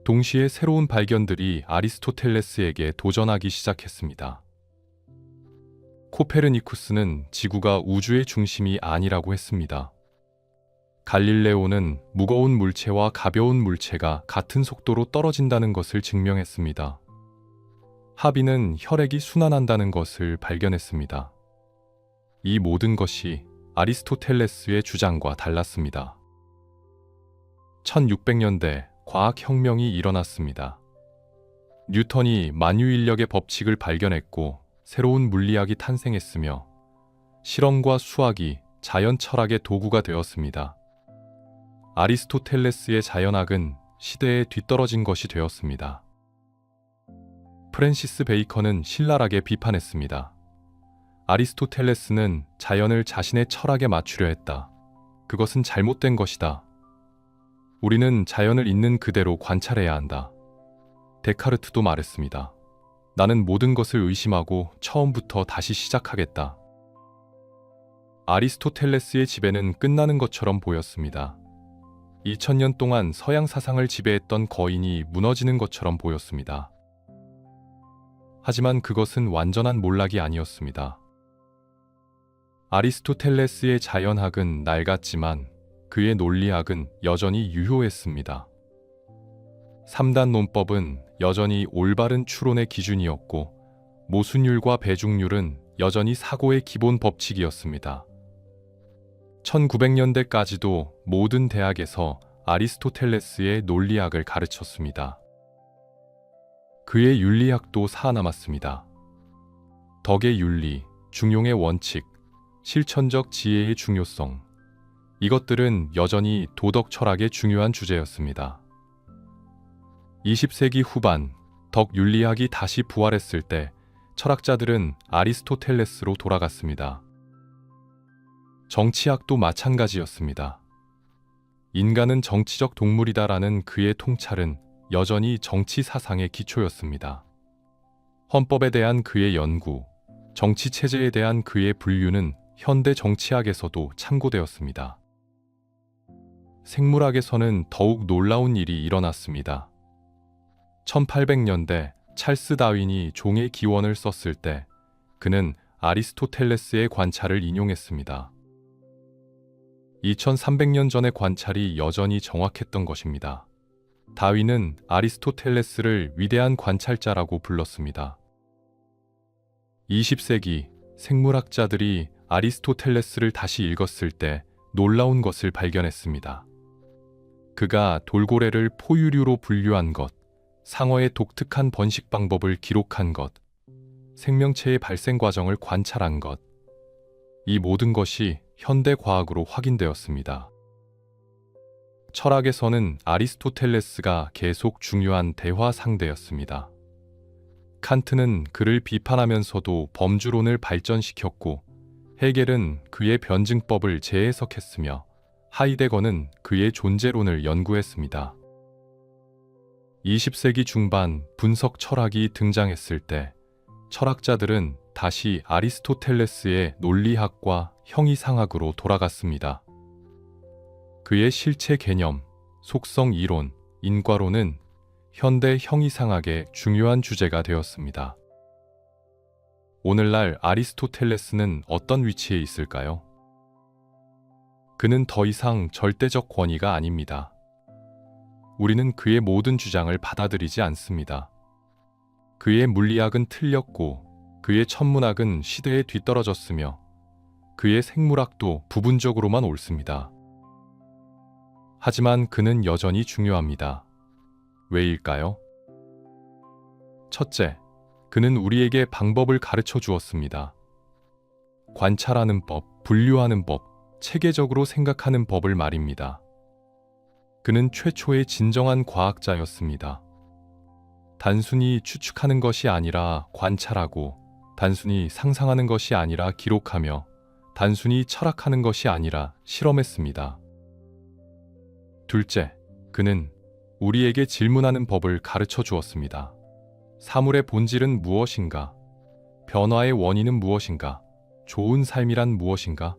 동시에 새로운 발견들이 아리스토텔레스에게 도전하기 시작했습니다. 코페르니쿠스는 지구가 우주의 중심이 아니라고 했습니다. 갈릴레오는 무거운 물체와 가벼운 물체가 같은 속도로 떨어진다는 것을 증명했습니다. 하비는 혈액이 순환한다는 것을 발견했습니다. 이 모든 것이 아리스토텔레스의 주장과 달랐습니다. 1600년대 과학혁명이 일어났습니다. 뉴턴이 만유인력의 법칙을 발견했고 새로운 물리학이 탄생했으며 실험과 수학이 자연 철학의 도구가 되었습니다. 아리스토텔레스의 자연학은 시대에 뒤떨어진 것이 되었습니다. 프랜시스 베이컨은 신랄하게 비판했습니다. 아리스토텔레스는 자연을 자신의 철학에 맞추려 했다. 그것은 잘못된 것이다. 우리는 자연을 있는 그대로 관찰해야 한다. 데카르트도 말했습니다. 나는 모든 것을 의심하고 처음부터 다시 시작하겠다. 아리스토텔레스의 지배는 끝나는 것처럼 보였습니다. 2000년 동안 서양 사상을 지배했던 거인이 무너지는 것처럼 보였습니다. 하지만 그것은 완전한 몰락이 아니었습니다. 아리스토텔레스의 자연학은 낡았지만 그의 논리학은 여전히 유효했습니다. 3단 논법은 여전히 올바른 추론의 기준이었고 모순율과 배중률은 여전히 사고의 기본 법칙이었습니다. 1900년대까지도 모든 대학에서 아리스토텔레스의 논리학을 가르쳤습니다. 그의 윤리학도 살아남았습니다. 덕의 윤리, 중용의 원칙, 실천적 지혜의 중요성, 이것들은 여전히 도덕 철학의 중요한 주제였습니다. 20세기 후반 덕 윤리학이 다시 부활했을 때 철학자들은 아리스토텔레스로 돌아갔습니다. 정치학도 마찬가지였습니다. 인간은 정치적 동물이다라는 그의 통찰은 여전히 정치 사상의 기초였습니다. 헌법에 대한 그의 연구, 정치 체제에 대한 그의 분류는 현대 정치학에서도 참고되었습니다. 생물학에서는 더욱 놀라운 일이 일어났습니다. 1800년대 찰스 다윈이 종의 기원을 썼을 때 그는 아리스토텔레스의 관찰을 인용했습니다. 2300년 전의 관찰이 여전히 정확했던 것입니다. 다윈은 아리스토텔레스를 위대한 관찰자라고 불렀습니다. 20세기 생물학자들이 아리스토텔레스를 다시 읽었을 때 놀라운 것을 발견했습니다. 그가 돌고래를 포유류로 분류한 것, 상어의 독특한 번식 방법을 기록한 것, 생명체의 발생 과정을 관찰한 것, 이 모든 것이 현대 과학으로 확인되었습니다. 철학에서는 아리스토텔레스가 계속 중요한 대화 상대였습니다. 칸트는 그를 비판하면서도 범주론을 발전시켰고, 헤겔은 그의 변증법을 재해석했으며 하이데거는 그의 존재론을 연구했습니다. 20세기 중반 분석 철학이 등장했을 때 철학자들은 다시 아리스토텔레스의 논리학과 형이상학으로 돌아갔습니다. 그의 실체 개념, 속성 이론, 인과론은 현대 형이상학의 중요한 주제가 되었습니다. 오늘날 아리스토텔레스는 어떤 위치에 있을까요? 그는 더 이상 절대적 권위가 아닙니다. 우리는 그의 모든 주장을 받아들이지 않습니다. 그의 물리학은 틀렸고, 그의 천문학은 시대에 뒤떨어졌으며, 그의 생물학도 부분적으로만 옳습니다. 하지만 그는 여전히 중요합니다. 왜일까요? 첫째, 그는 우리에게 방법을 가르쳐 주었습니다. 관찰하는 법, 분류하는 법, 체계적으로 생각하는 법을 말입니다. 그는 최초의 진정한 과학자였습니다. 단순히 추측하는 것이 아니라 관찰하고, 단순히 상상하는 것이 아니라 기록하며, 단순히 철학하는 것이 아니라 실험했습니다. 둘째, 그는 우리에게 질문하는 법을 가르쳐 주었습니다. 사물의 본질은 무엇인가? 변화의 원인은 무엇인가? 좋은 삶이란 무엇인가?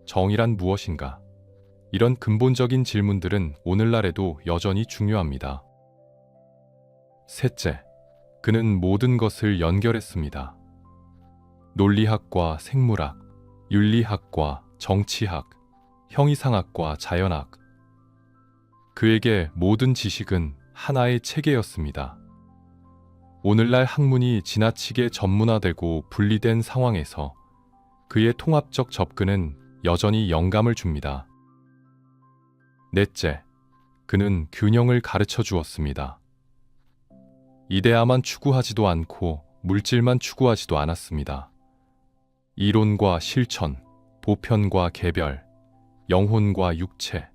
정의란 무엇인가? 이런 근본적인 질문들은 오늘날에도 여전히 중요합니다. 셋째, 그는 모든 것을 연결했습니다. 논리학과 생물학, 윤리학과 정치학, 형이상학과 자연학. 그에게 모든 지식은 하나의 체계였습니다. 오늘날 학문이 지나치게 전문화되고 분리된 상황에서 그의 통합적 접근은 여전히 영감을 줍니다. 넷째, 그는 균형을 가르쳐 주었습니다. 이데아만 추구하지도 않고 물질만 추구하지도 않았습니다. 이론과 실천, 보편과 개별, 영혼과 육체.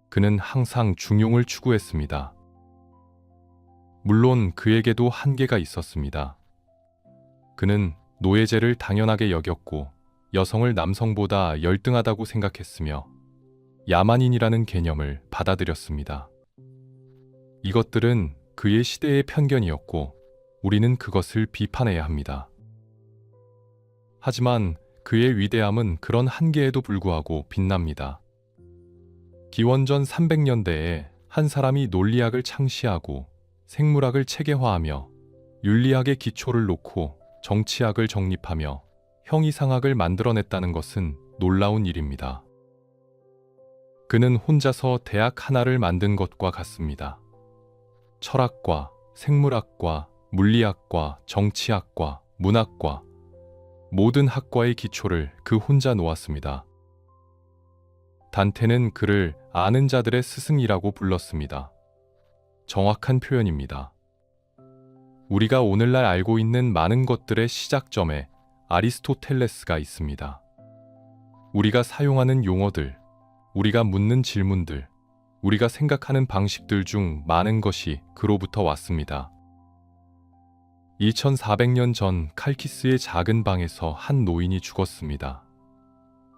그는 항상 중용을 추구했습니다. 물론 그에게도 한계가 있었습니다. 그는 노예제를 당연하게 여겼고 여성을 남성보다 열등하다고 생각했으며 야만인이라는 개념을 받아들였습니다. 이것들은 그의 시대의 편견이었고 우리는 그것을 비판해야 합니다. 하지만 그의 위대함은 그런 한계에도 불구하고 빛납니다. 기원전 300년대에 한 사람이 논리학을 창시하고 생물학을 체계화하며 윤리학의 기초를 놓고 정치학을 정립하며 형이상학을 만들어냈다는 것은 놀라운 일입니다. 그는 혼자서 대학 하나를 만든 것과 같습니다. 철학과 생물학과 물리학과 정치학과 문학과 모든 학과의 기초를 그 혼자 놓았습니다. 단테는 그를 아는 자들의 스승이라고 불렀습니다. 정확한 표현입니다. 우리가 오늘날 알고 있는 많은 것들의 시작점에 아리스토텔레스가 있습니다. 우리가 사용하는 용어들, 우리가 묻는 질문들, 우리가 생각하는 방식들 중 많은 것이 그로부터 왔습니다. 2400년 전 칼키스의 작은 방에서 한 노인이 죽었습니다.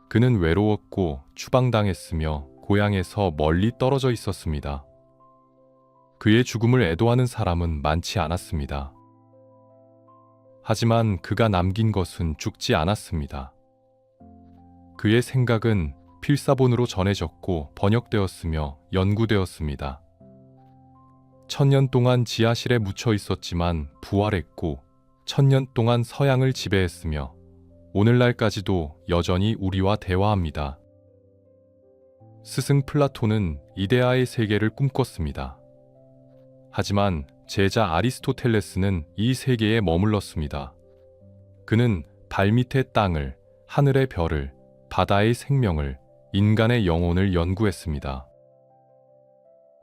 그는 외로웠고 추방당했으며 고향에서 멀리 떨어져 있었습니다. 그의 죽음을 애도하는 사람은 많지 않았습니다. 하지만 그가 남긴 것은 죽지 않았습니다. 그의 생각은 필사본으로 전해졌고 번역되었으며 연구되었습니다. 천년 동안 지하실에 묻혀 있었지만 부활했고 천년 동안 서양을 지배했으며 오늘날까지도 여전히 우리와 대화합니다. 스승 플라톤은 이데아의 세계를 꿈꿨습니다. 하지만 제자 아리스토텔레스는 이 세계에 머물렀습니다. 그는 발밑의 땅을, 하늘의 별을, 바다의 생명을, 인간의 영혼을 연구했습니다.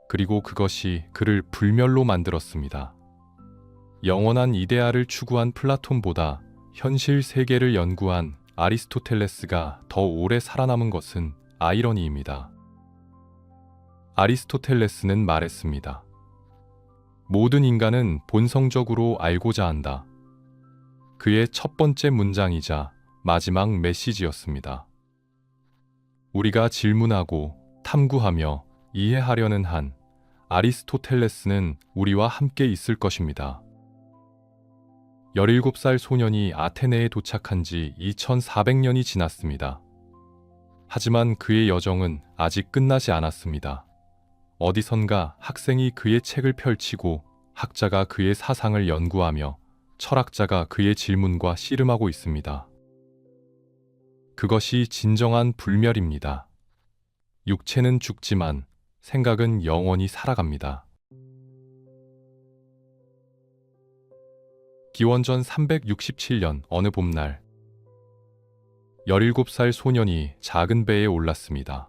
그리고 그것이 그를 불멸로 만들었습니다. 영원한 이데아를 추구한 플라톤보다 현실 세계를 연구한 아리스토텔레스가 더 오래 살아남은 것은 아이러니입니다. 아리스토텔레스는 말했습니다. 모든 인간은 본성적으로 알고자 한다. 그의 첫 번째 문장이자 마지막 메시지였습니다. 우리가 질문하고 탐구하며 이해하려는 한 아리스토텔레스는 우리와 함께 있을 것입니다. 17살 소년이 아테네에 도착한 지 2400년이 지났습니다. 하지만 그의 여정은 아직 끝나지 않았습니다. 어디선가 학생이 그의 책을 펼치고 학자가 그의 사상을 연구하며 철학자가 그의 질문과 씨름하고 있습니다. 그것이 진정한 불멸입니다. 육체는 죽지만 생각은 영원히 살아갑니다. 기원전 367년 어느 봄날 17살 소년이 작은 배에 올랐습니다.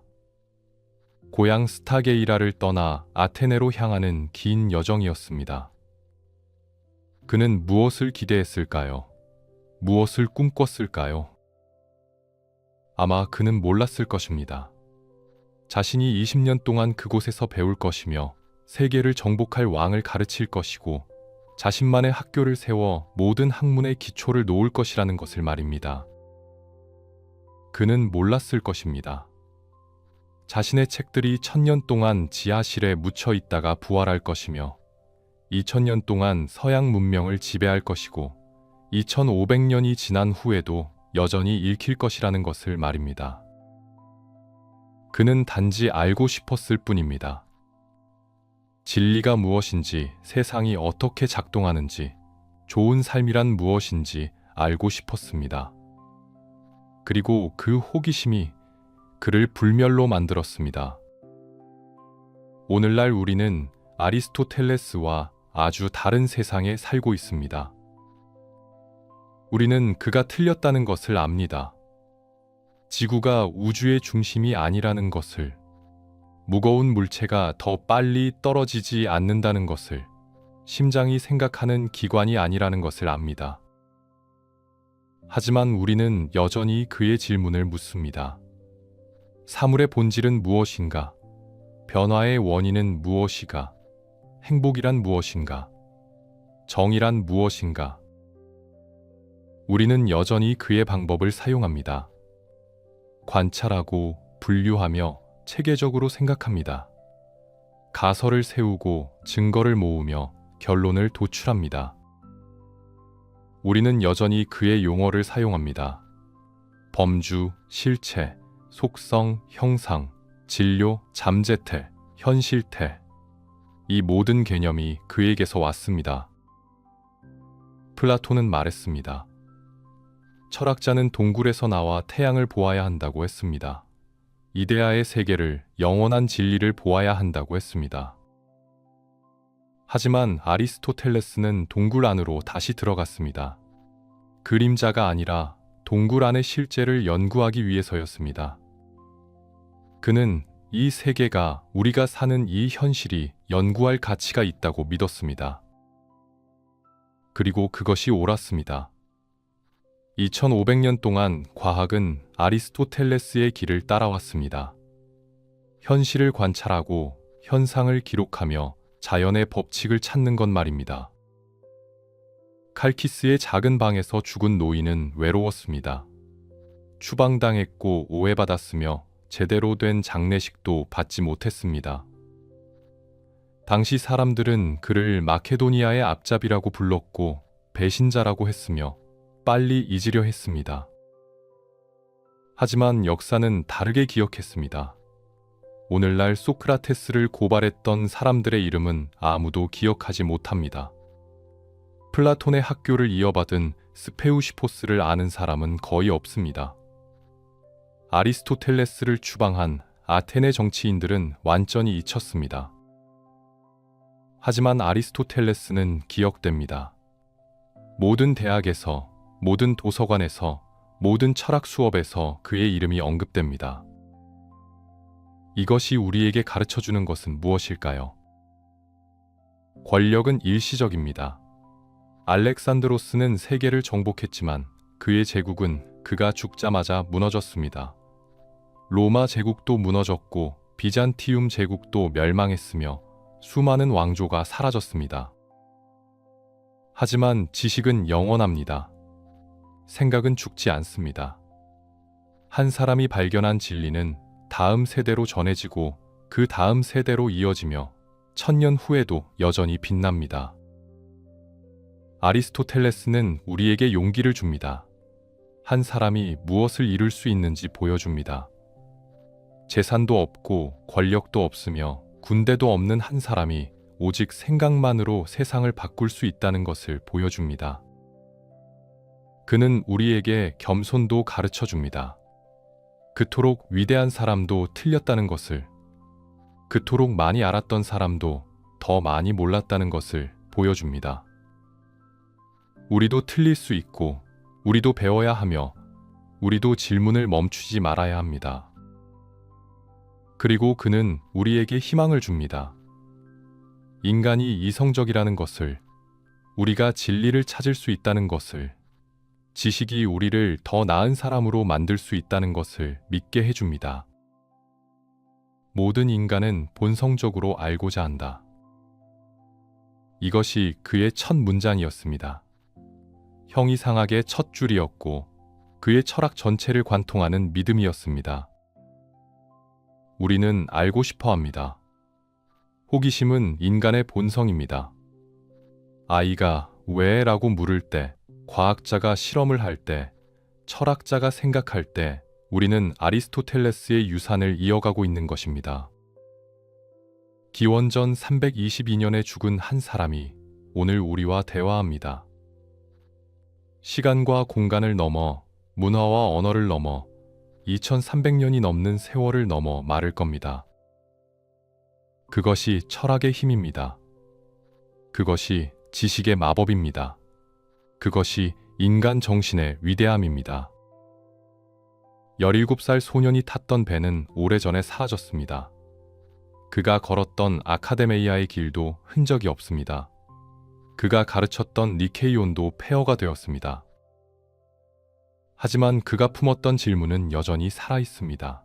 고향 스타게이라를 떠나 아테네로 향하는 긴 여정이었습니다. 그는 무엇을 기대했을까요? 무엇을 꿈꿨을까요? 아마 그는 몰랐을 것입니다. 자신이 20년 동안 그곳에서 배울 것이며 세계를 정복할 왕을 가르칠 것이고 자신만의 학교를 세워 모든 학문의 기초를 놓을 것이라는 것을 말입니다. 그는 몰랐을 것입니다. 자신의 책들이 1000년 동안 지하실에 묻혀 있다가 부활할 것이며 2000년 동안 서양 문명을 지배할 것이고 2500년이 지난 후에도 여전히 읽힐 것이라는 것을 말입니다. 그는 단지 알고 싶었을 뿐입니다. 진리가 무엇인지, 세상이 어떻게 작동하는지, 좋은 삶이란 무엇인지 알고 싶었습니다. 그리고 그 호기심이 그를 불멸로 만들었습니다. 오늘날 우리는 아리스토텔레스와 아주 다른 세상에 살고 있습니다. 우리는 그가 틀렸다는 것을 압니다. 지구가 우주의 중심이 아니라는 것을, 무거운 물체가 더 빨리 떨어지지 않는다는 것을, 심장이 생각하는 기관이 아니라는 것을 압니다. 하지만 우리는 여전히 그의 질문을 묻습니다. 사물의 본질은 무엇인가? 변화의 원인은 무엇이가? 행복이란 무엇인가? 정의란 무엇인가? 우리는 여전히 그의 방법을 사용합니다. 관찰하고 분류하며 체계적으로 생각합니다. 가설을 세우고 증거를 모으며 결론을 도출합니다. 우리는 여전히 그의 용어를 사용합니다. 범주, 실체, 속성, 형상, 진료, 잠재태, 현실태. 이 모든 개념이 그에게서 왔습니다. 플라톤은 말했습니다. 철학자는 동굴에서 나와 태양을 보아야 한다고 했습니다. 이데아의 세계를, 영원한 진리를 보아야 한다고 했습니다. 하지만 아리스토텔레스는 동굴 안으로 다시 들어갔습니다. 그림자가 아니라 동굴 안의 실제를 연구하기 위해서였습니다. 그는 이 세계가, 우리가 사는 이 현실이 연구할 가치가 있다고 믿었습니다. 그리고 그것이 옳았습니다. 2500년 동안 과학은 아리스토텔레스의 길을 따라왔습니다. 현실을 관찰하고 현상을 기록하며 자연의 법칙을 찾는 것 말입니다. 칼키스의 작은 방에서 죽은 노인은 외로웠습니다. 추방당했고 오해받았으며 제대로 된 장례식도 받지 못했습니다. 당시 사람들은 그를 마케도니아의 앞잡이라고 불렀고 배신자라고 했으며 빨리 잊으려 했습니다. 하지만 역사는 다르게 기억했습니다. 오늘날 소크라테스를 고발했던 사람들의 이름은 아무도 기억하지 못합니다. 플라톤의 학교를 이어받은 스페우시포스를 아는 사람은 거의 없습니다. 아리스토텔레스를 추방한 아테네 정치인들은 완전히 잊혔습니다. 하지만 아리스토텔레스는 기억됩니다. 모든 대학에서, 모든 도서관에서, 모든 철학 수업에서 그의 이름이 언급됩니다. 이것이 우리에게 가르쳐주는 것은 무엇일까요? 권력은 일시적입니다. 알렉산드로스는 세계를 정복했지만 그의 제국은 그가 죽자마자 무너졌습니다. 로마 제국도 무너졌고 비잔티움 제국도 멸망했으며 수많은 왕조가 사라졌습니다. 하지만 지식은 영원합니다. 생각은 죽지 않습니다. 한 사람이 발견한 진리는 다음 세대로 전해지고 그 다음 세대로 이어지며 1000년 후에도 여전히 빛납니다. 아리스토텔레스는 우리에게 용기를 줍니다. 한 사람이 무엇을 이룰 수 있는지 보여줍니다. 재산도 없고 권력도 없으며 군대도 없는 한 사람이 오직 생각만으로 세상을 바꿀 수 있다는 것을 보여줍니다. 그는 우리에게 겸손도 가르쳐 줍니다. 그토록 위대한 사람도 틀렸다는 것을, 그토록 많이 알았던 사람도 더 많이 몰랐다는 것을 보여줍니다. 우리도 틀릴 수 있고, 우리도 배워야 하며, 우리도 질문을 멈추지 말아야 합니다. 그리고 그는 우리에게 희망을 줍니다. 인간이 이성적이라는 것을, 우리가 진리를 찾을 수 있다는 것을, 지식이 우리를 더 나은 사람으로 만들 수 있다는 것을 믿게 해줍니다. 모든 인간은 본성적으로 알고자 한다. 이것이 그의 첫 문장이었습니다. 형이상학의 첫 줄이었고 그의 철학 전체를 관통하는 믿음이었습니다. 우리는 알고 싶어 합니다. 호기심은 인간의 본성입니다. 아이가 왜? 라고 물을 때, 과학자가 실험을 할 때, 철학자가 생각할 때 우리는 아리스토텔레스의 유산을 이어가고 있는 것입니다. 기원전 322년에 죽은 한 사람이 오늘 우리와 대화합니다. 시간과 공간을 넘어, 문화와 언어를 넘어 2300년이 넘는 세월을 넘어 말을 겁니다. 그것이 철학의 힘입니다. 그것이 지식의 마법입니다. 그것이 인간 정신의 위대함입니다. 17살 소년이 탔던 배는 오래전에 사라졌습니다. 그가 걸었던 아카데메이아의 길도 흔적이 없습니다. 그가 가르쳤던 니케이온도 폐허가 되었습니다. 하지만 그가 품었던 질문은 여전히 살아있습니다.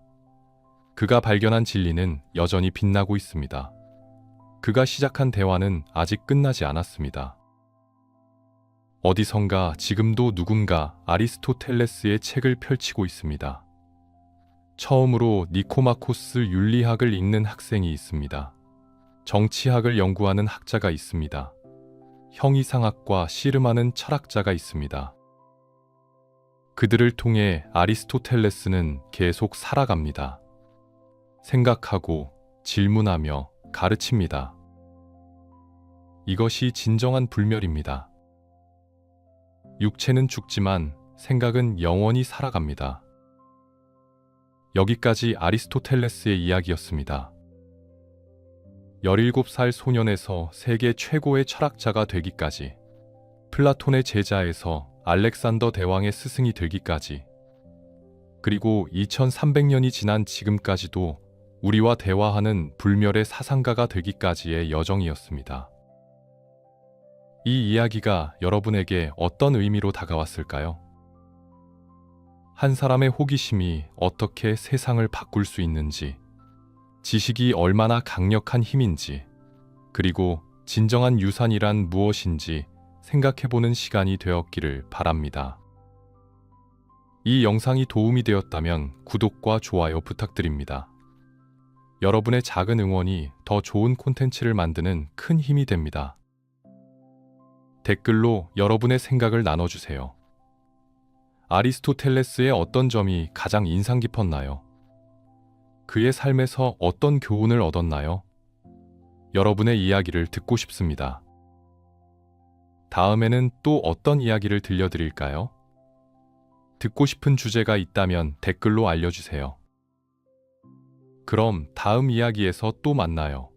그가 발견한 진리는 여전히 빛나고 있습니다. 그가 시작한 대화는 아직 끝나지 않았습니다. 어디선가 지금도 누군가 아리스토텔레스의 책을 펼치고 있습니다. 처음으로 니코마코스 윤리학을 읽는 학생이 있습니다. 정치학을 연구하는 학자가 있습니다. 형이상학과 씨름하는 철학자가 있습니다. 그들을 통해 아리스토텔레스는 계속 살아갑니다. 생각하고 질문하며 가르칩니다. 이것이 진정한 불멸입니다. 육체는 죽지만 생각은 영원히 살아갑니다. 여기까지 아리스토텔레스의 이야기였습니다. 17살 소년에서 세계 최고의 철학자가 되기까지, 플라톤의 제자에서 알렉산더 대왕의 스승이 되기까지, 그리고 2300년이 지난 지금까지도 우리와 대화하는 불멸의 사상가가 되기까지의 여정이었습니다. 이 이야기가 여러분에게 어떤 의미로 다가왔을까요? 한 사람의 호기심이 어떻게 세상을 바꿀 수 있는지, 지식이 얼마나 강력한 힘인지, 그리고 진정한 유산이란 무엇인지 생각해보는 시간이 되었기를 바랍니다. 이 영상이 도움이 되었다면 구독과 좋아요 부탁드립니다. 여러분의 작은 응원이 더 좋은 콘텐츠를 만드는 큰 힘이 됩니다. 댓글로 여러분의 생각을 나눠주세요. 아리스토텔레스의 어떤 점이 가장 인상 깊었나요? 그의 삶에서 어떤 교훈을 얻었나요? 여러분의 이야기를 듣고 싶습니다. 다음에는 또 어떤 이야기를 들려드릴까요? 듣고 싶은 주제가 있다면 댓글로 알려주세요. 그럼 다음 이야기에서 또 만나요.